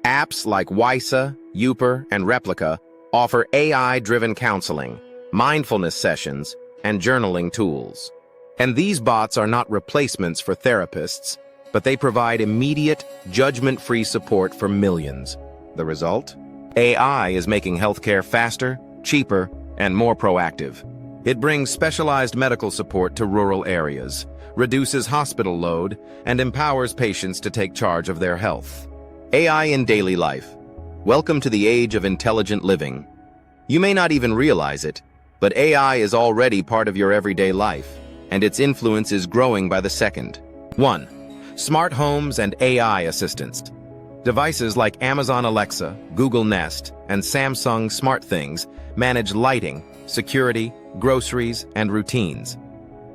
Apps like Wysa, Youper, and Replica offer AI-driven counseling, mindfulness sessions, and journaling tools. And these bots are not replacements for therapists, but they provide immediate, judgment-free support for millions. The result? AI is making healthcare faster, cheaper, and more proactive. It brings specialized medical support to rural areas, reduces hospital load, and empowers patients to take charge of their health. AI in daily life. Welcome to the age of intelligent living. You may not even realize it, but AI is already part of your everyday life, and its influence is growing by the second. 1. Smart homes and AI assistants. Devices like Amazon Alexa, Google Nest, and Samsung SmartThings manage lighting, security, groceries, and routines.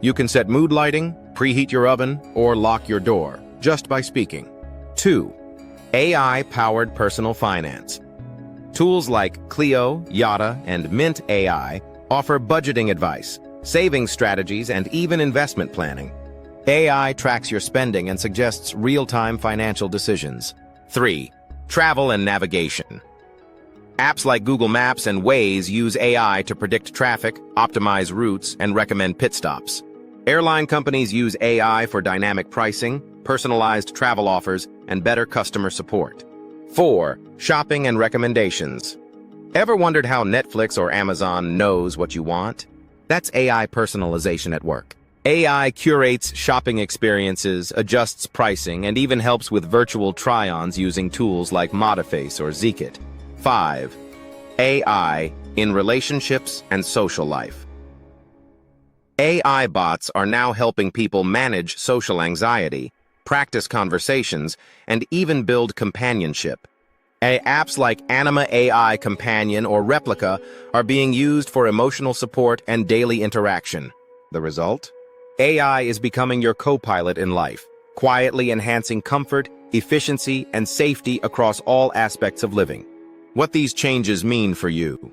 You can set mood lighting, preheat your oven, or lock your door just by speaking. 2. AI-powered personal finance. Tools like Clio, Yada, and Mint AI offer budgeting advice, saving strategies, and even investment planning. AI tracks your spending and suggests real-time financial decisions. 3. Travel and navigation. Apps like Google Maps and Waze use AI to predict traffic, optimize routes, and recommend pit stops. Airline companies use AI for dynamic pricing, personalized travel offers, and better customer support. 4. Shopping and recommendations. Ever wondered how Netflix or Amazon knows what you want? That's AI personalization at work. AI curates shopping experiences, adjusts pricing, and even helps with virtual try-ons using tools like Modiface or Zeekit. 5. AI in relationships and social life. AI bots are now helping people manage social anxiety, practice conversations, and even build companionship. Apps like Anima AI Companion or Replica are being used for emotional support and daily interaction. The result? AI is becoming your co-pilot in life, quietly enhancing comfort, efficiency, and safety across all aspects of living. What these changes mean for you.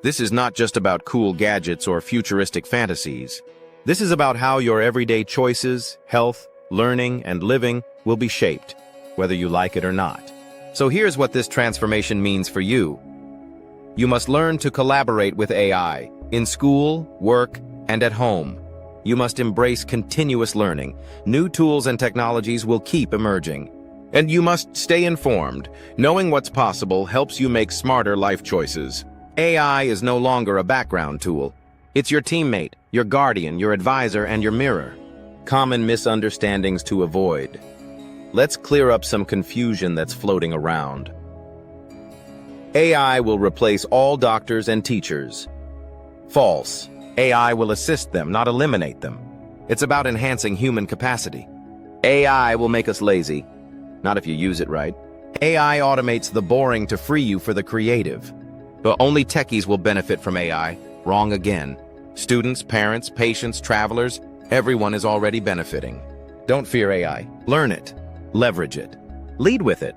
This is not just about cool gadgets or futuristic fantasies. This is about how your everyday choices, health, learning, and living will be shaped, whether you like it or not. So here's what this transformation means for you. You must learn to collaborate with AI, in school, work, and at home. You must embrace continuous learning. New tools and technologies will keep emerging. And you must stay informed. Knowing what's possible helps you make smarter life choices. AI is no longer a background tool. It's your teammate, your guardian, your advisor, and your mirror. Common misunderstandings to avoid. Let's clear up some confusion that's floating around. AI will replace all doctors and teachers. False. AI will assist them, not eliminate them. It's about enhancing human capacity. AI will make us lazy. Not if you use it right. AI automates the boring to free you for the creative. But only techies will benefit from AI. Wrong again. Students, parents, patients, travelers, everyone is already benefiting. Don't fear AI. Learn it. Leverage it. Lead with it.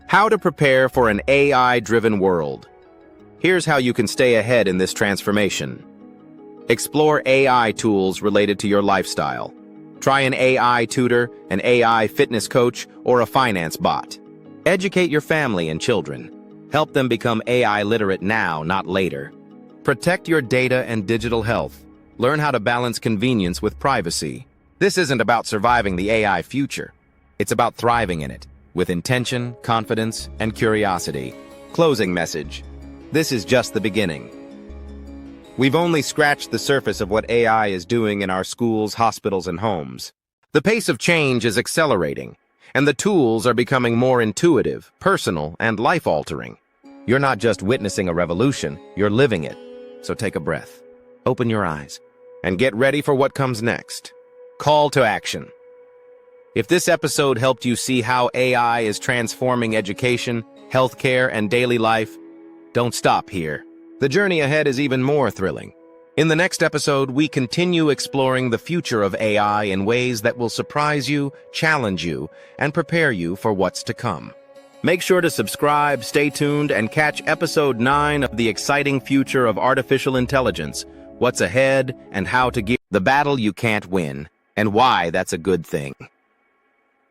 How to prepare for an AI-driven world. Here's how you can stay ahead in this transformation. Explore AI tools related to your lifestyle. Try an AI tutor, an AI fitness coach, or a finance bot. Educate your family and children. Help them become AI literate now, not later. Protect your data and digital health. Learn how to balance convenience with privacy. This isn't about surviving the AI future. It's about thriving in it, with intention, confidence, and curiosity. Closing message. This is just the beginning. We've only scratched the surface of what AI is doing in our schools, hospitals, and homes. The pace of change is accelerating, and the tools are becoming more intuitive, personal, and life-altering. You're not just witnessing a revolution, you're living it. So take a breath, open your eyes, and get ready for what comes next. Call to action. If this episode helped you see how AI is transforming education, healthcare, and daily life, don't stop here. The journey ahead is even more thrilling. In the next episode, we continue exploring the future of AI in ways that will surprise you, challenge you, and prepare you for what's to come. Make sure to subscribe, stay tuned, and catch episode 9 of the exciting future of artificial intelligence, what's ahead and how to gear the battle you can't win, and why that's a good thing.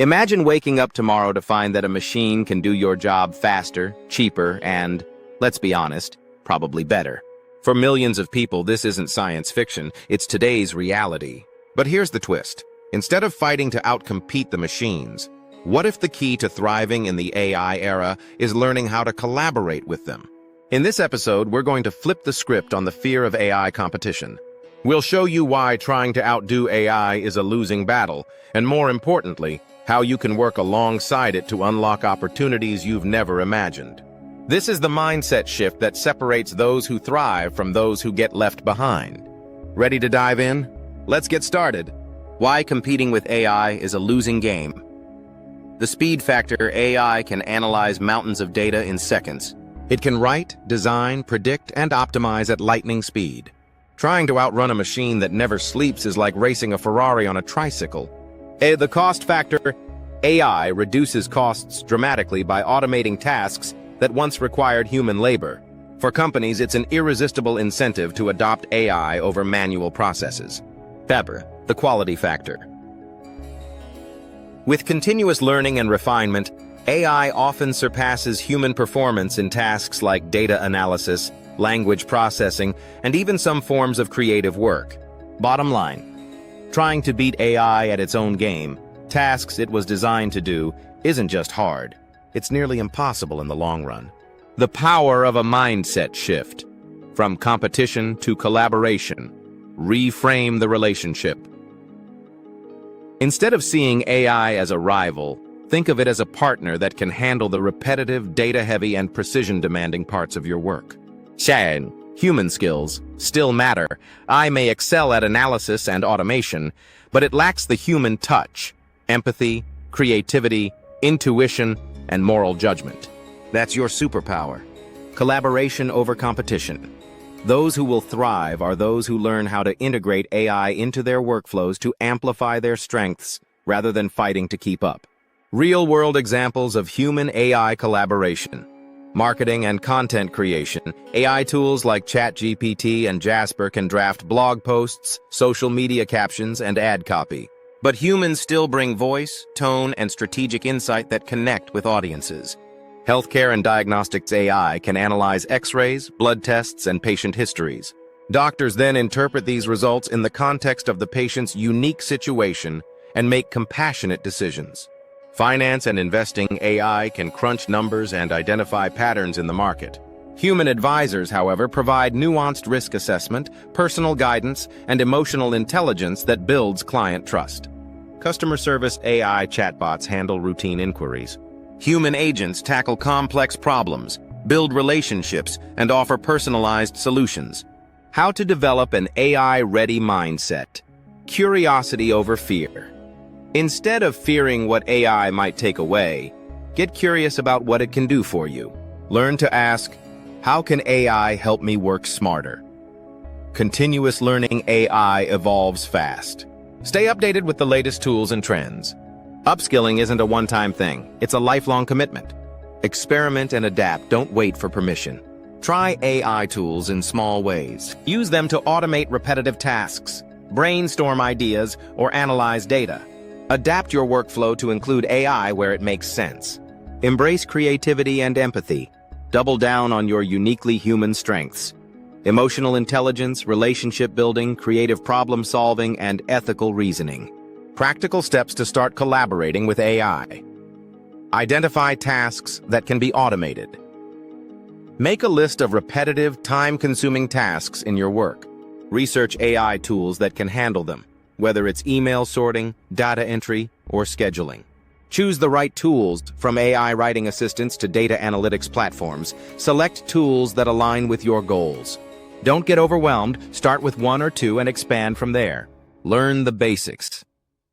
Imagine waking up tomorrow to find that a machine can do your job faster, cheaper, and, let's be honest, probably better. For millions of people, this isn't science fiction, it's today's reality. But here's the twist. Instead of fighting to outcompete the machines, what if the key to thriving in the AI era is learning how to collaborate with them? In this episode, we're going to flip the script on the fear of AI competition. We'll show you why trying to outdo AI is a losing battle, and more importantly, how you can work alongside it to unlock opportunities you've never imagined. This is the mindset shift that separates those who thrive from those who get left behind. Ready to dive in? Let's get started. Why competing with AI is a losing game. The speed factor: AI can analyze mountains of data in seconds. It can write, design, predict, and optimize at lightning speed. Trying to outrun a machine that never sleeps is like racing a Ferrari on a tricycle. The cost factor: AI reduces costs dramatically by automating tasks that once required human labor. For companies, it's an irresistible incentive to adopt AI over manual processes. The quality factor. With continuous learning and refinement, AI often surpasses human performance in tasks like data analysis, language processing, and even some forms of creative work. Bottom line, trying to beat AI at its own game, tasks it was designed to do, isn't just hard. It's nearly impossible in the long run. The power of a mindset shift. From competition to collaboration. Reframe the relationship. Instead of seeing AI as a rival, think of it as a partner that can handle the repetitive, data-heavy, and precision-demanding parts of your work. Human skills still matter. I may excel at analysis and automation, but it lacks the human touch, empathy, creativity, intuition, and moral judgment. That's your superpower. Collaboration over competition. Those who will thrive are those who learn how to integrate AI into their workflows to amplify their strengths rather than fighting to keep up. Real-world examples of human-AI collaboration. Marketing and content creation. AI tools like ChatGPT and Jasper can draft blog posts, social media captions, and ad copy. But humans still bring voice, tone, and strategic insight that connect with audiences. Healthcare and diagnostics AI can analyze X-rays, blood tests, and patient histories. Doctors then interpret these results in the context of the patient's unique situation and make compassionate decisions. Finance and investing AI can crunch numbers and identify patterns in the market. Human advisors, however, provide nuanced risk assessment, personal guidance, and emotional intelligence that builds client trust. Customer service AI chatbots handle routine inquiries. Human agents tackle complex problems, build relationships, and offer personalized solutions. How to develop an AI-ready mindset. Curiosity over fear. Instead of fearing what AI might take away, get curious about what it can do for you. Learn to ask, how can AI help me work smarter? Continuous learning AI evolves fast. Stay updated with the latest tools and trends. Upskilling isn't a one-time thing, it's a lifelong commitment. Experiment and adapt, don't wait for permission. Try AI tools in small ways. Use them to automate repetitive tasks, brainstorm ideas, or analyze data. Adapt your workflow to include AI where it makes sense. Embrace creativity and empathy. Double down on your uniquely human strengths. Emotional intelligence, relationship building, creative problem solving, and ethical reasoning. Practical steps to start collaborating with AI. Identify tasks that can be automated. Make a list of repetitive, time-consuming tasks in your work. Research AI tools that can handle them, whether it's email sorting, data entry, or scheduling. Choose the right tools, from AI writing assistants to data analytics platforms. Select tools that align with your goals. Don't get overwhelmed, start with one or two and expand from there. Learn the basics.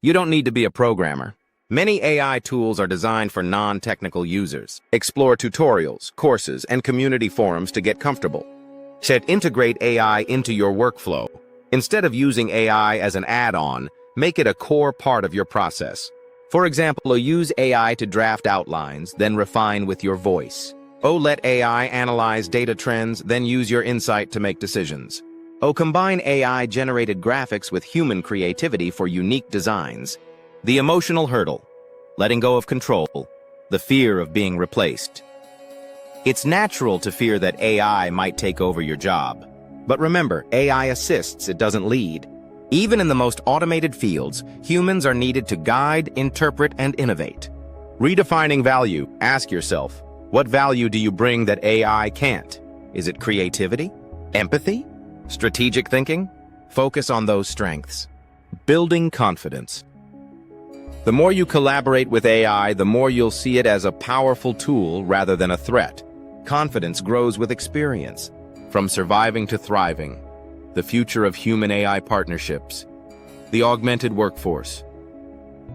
You don't need to be a programmer. Many AI tools are designed for non-technical users. Explore tutorials, courses, and community forums to get comfortable. Integrate AI into your workflow. Instead of using AI as an add-on, make it a core part of your process. For example, use AI to draft outlines, then refine with your voice. Let AI analyze data trends, then use your insight to make decisions. Combine AI-generated graphics with human creativity for unique designs. The emotional hurdle. Letting go of control. The fear of being replaced. It's natural to fear that AI might take over your job. But remember, AI assists, it doesn't lead. Even in the most automated fields, humans are needed to guide, interpret, and innovate. Redefining value. Ask yourself, what value do you bring that AI can't? Is it creativity? Empathy? Strategic thinking? Focus on those strengths. Building confidence. The more you collaborate with AI, the more you'll see it as a powerful tool rather than a threat. Confidence grows with experience. From surviving to thriving. The future of human-AI partnerships. The augmented workforce.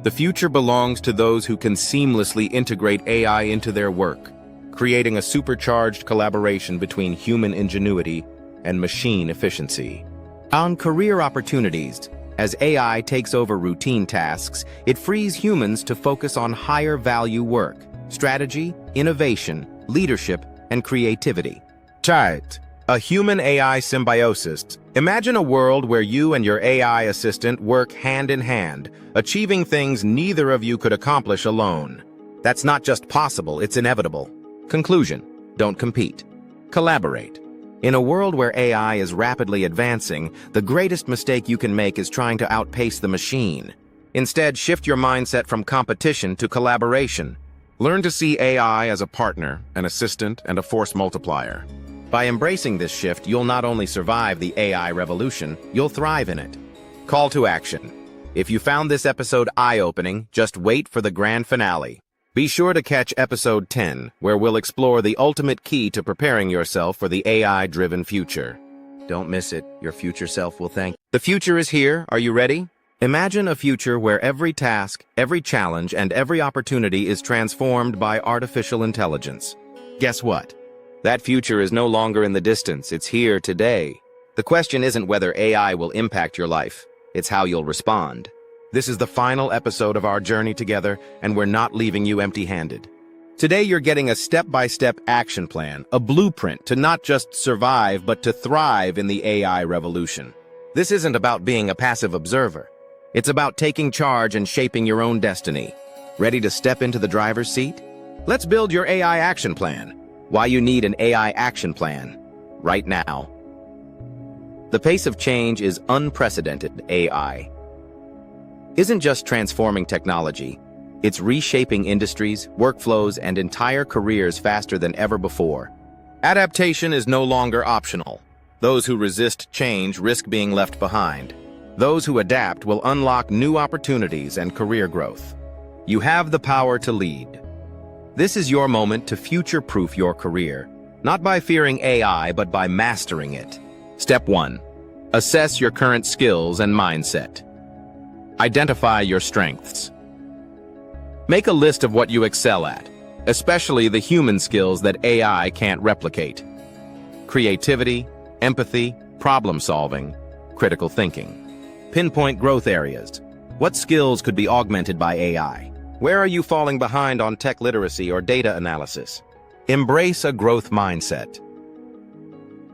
The future belongs to those who can seamlessly integrate AI into their work, creating a supercharged collaboration between human ingenuity and machine efficiency. On career opportunities, as AI takes over routine tasks, it frees humans to focus on higher-value work, strategy, innovation, leadership, and creativity. Chat. A human-AI symbiosis. Imagine a world where you and your AI assistant work hand-in-hand, achieving things neither of you could accomplish alone. That's not just possible, it's inevitable. Conclusion. Don't compete. Collaborate. In a world where AI is rapidly advancing, the greatest mistake you can make is trying to outpace the machine. Instead, shift your mindset from competition to collaboration. Learn to see AI as a partner, an assistant, and a force multiplier. By embracing this shift, you'll not only survive the AI revolution, you'll thrive in it. Call to action. If you found this episode eye-opening, just wait for the grand finale. Be sure to catch episode 10, where we'll explore the ultimate key to preparing yourself for the AI-driven future. Don't miss it. Your future self will thank you. The future is here. Are you ready? Imagine a future where every task, every challenge, and every opportunity is transformed by artificial intelligence. Guess what? That future is no longer in the distance. It's here today. The question isn't whether AI will impact your life. It's how you'll respond. This is the final episode of our journey together, and we're not leaving you empty-handed. Today you're getting a step-by-step action plan, a blueprint to not just survive, but to thrive in the AI revolution. This isn't about being a passive observer. It's about taking charge and shaping your own destiny. Ready to step into the driver's seat? Let's build your AI action plan. Why you need an AI action plan right now. The pace of change is unprecedented. AI isn't just transforming technology, it's reshaping industries, workflows, and entire careers faster than ever before. Adaptation is no longer optional. Those who resist change risk being left behind. Those who adapt will unlock new opportunities and career growth. You have the power to lead. This is your moment to future-proof your career, not by fearing AI, but by mastering it. Step 1. Assess your current skills and mindset. Identify your strengths. Make a list of what you excel at, especially the human skills that AI can't replicate. Creativity, empathy, problem-solving, critical thinking. Pinpoint growth areas. What skills could be augmented by AI? Where are you falling behind on tech literacy or data analysis? Embrace a growth mindset.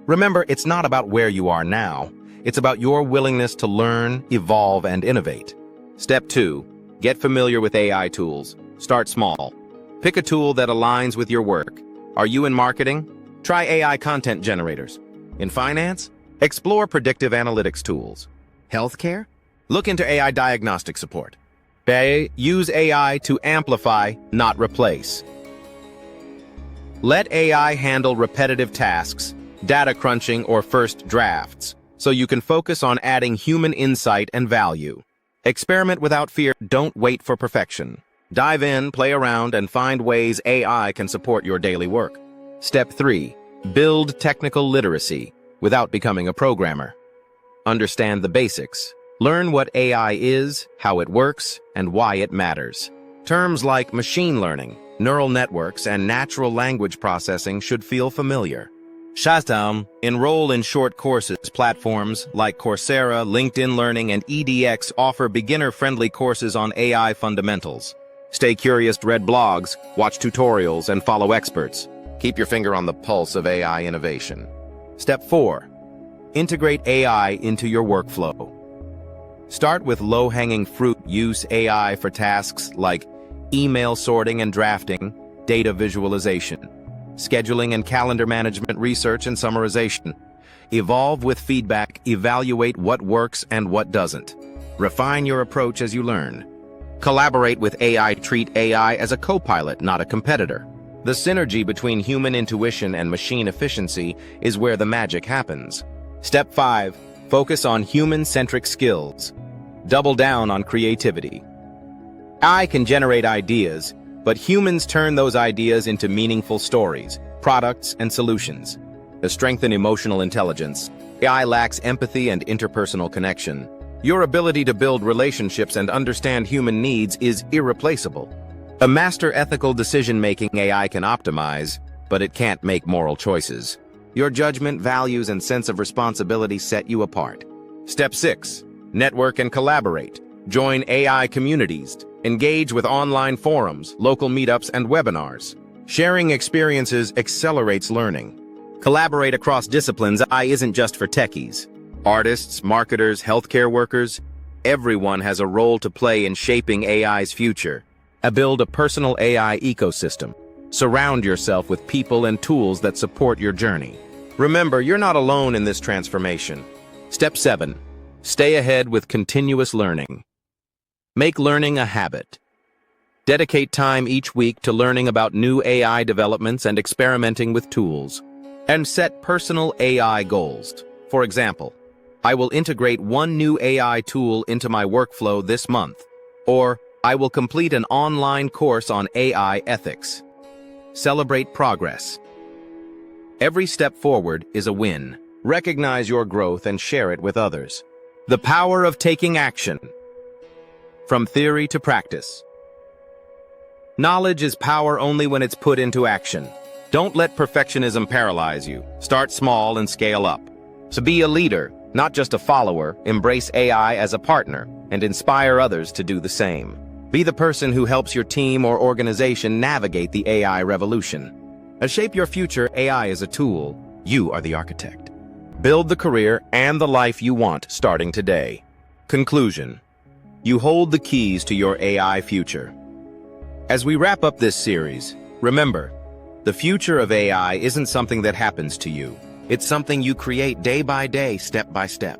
Remember, it's not about where you are now. It's about your willingness to learn, evolve, and innovate. Step 2. Get familiar with AI tools. Start small. Pick a tool that aligns with your work. Are you in marketing? Try AI content generators. In finance? Explore predictive analytics tools. Healthcare? Look into AI diagnostic support. Use AI to amplify, not replace. Let AI handle repetitive tasks, data crunching, or first drafts, so you can focus on adding human insight and value. Experiment without fear. Don't wait for perfection. Dive in, play around, and find ways AI can support your daily work. Step 3. Build technical literacy without becoming a programmer. Understand the basics. Learn what AI is, how it works, and why it matters. Terms like machine learning, neural networks, and natural language processing should feel familiar. Shazam, enroll in short courses. Platforms like Coursera, LinkedIn Learning, and edX offer beginner-friendly courses on AI fundamentals. Stay curious, read blogs, watch tutorials, and follow experts. Keep your finger on the pulse of AI innovation. Step 4. Integrate AI into your workflow. Start with low-hanging fruit. Use AI for tasks like email sorting and drafting, data visualization, scheduling and calendar management, research and summarization. Evolve with feedback, evaluate what works and what doesn't. Refine your approach as you learn. Collaborate with AI. Treat AI as a co-pilot, not a competitor. The synergy between human intuition and machine efficiency is where the magic happens. Step 5. Focus on human-centric skills. Double down on creativity. AI can generate ideas, but humans turn those ideas into meaningful stories, products, and solutions. To strengthen emotional intelligence, AI lacks empathy and interpersonal connection. Your ability to build relationships and understand human needs is irreplaceable. A master ethical decision-making AI can optimize, but it can't make moral choices. Your judgment, values, and sense of responsibility set you apart. Step 6. Network and collaborate. Join AI communities. Engage with online forums, local meetups, and webinars. Sharing experiences accelerates learning. Collaborate across disciplines. AI isn't just for techies. Artists, marketers, healthcare workers, everyone has a role to play in shaping AI's future. Build a personal AI ecosystem. Surround yourself with people and tools that support your journey. Remember, you're not alone in this transformation. Step 7. Stay ahead with continuous learning. Make learning a habit. Dedicate time each week to learning about new AI developments and experimenting with tools. And set personal AI goals. For example, I will integrate one new AI tool into my workflow this month, or I will complete an online course on AI ethics. Celebrate progress. Every step forward is a win. Recognize your growth and share it with others. The power of taking action. From theory to practice. Knowledge is power only when it's put into action. Don't let perfectionism paralyze you. Start small and scale up. So be a leader, not just a follower. Embrace AI as a partner and inspire others to do the same. Be the person who helps your team or organization navigate the AI revolution. As shape your future, AI is a tool. You are the architect. Build the career and the life you want starting today. Conclusion. You hold the keys to your AI future. As we wrap up this series, remember, the future of AI isn't something that happens to you. It's something you create day by day, step by step.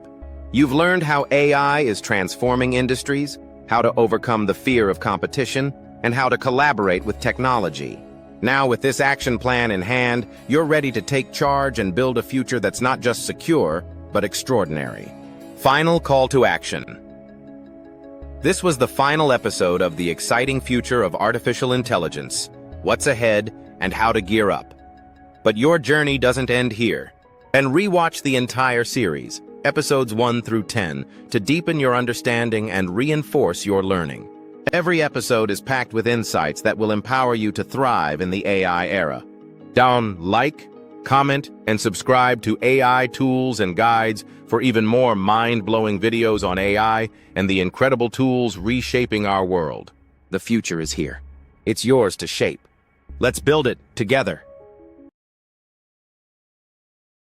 You've learned how AI is transforming industries, how to overcome the fear of competition, and how to collaborate with technology. Now, with this action plan in hand, you're ready to take charge and build a future that's not just secure, but extraordinary. Final call to action. This was the final episode of The Exciting Future of Artificial Intelligence, What's Ahead, and How to Gear Up. But your journey doesn't end here. And rewatch the entire series, episodes 1 through 10, to deepen your understanding and reinforce your learning. Every episode is packed with insights that will empower you to thrive in the AI era. Like, comment, and subscribe to AI Tools and Guides for even more mind-blowing videos on AI and the incredible tools reshaping our world. The future is here. It's yours to shape. Let's build it together.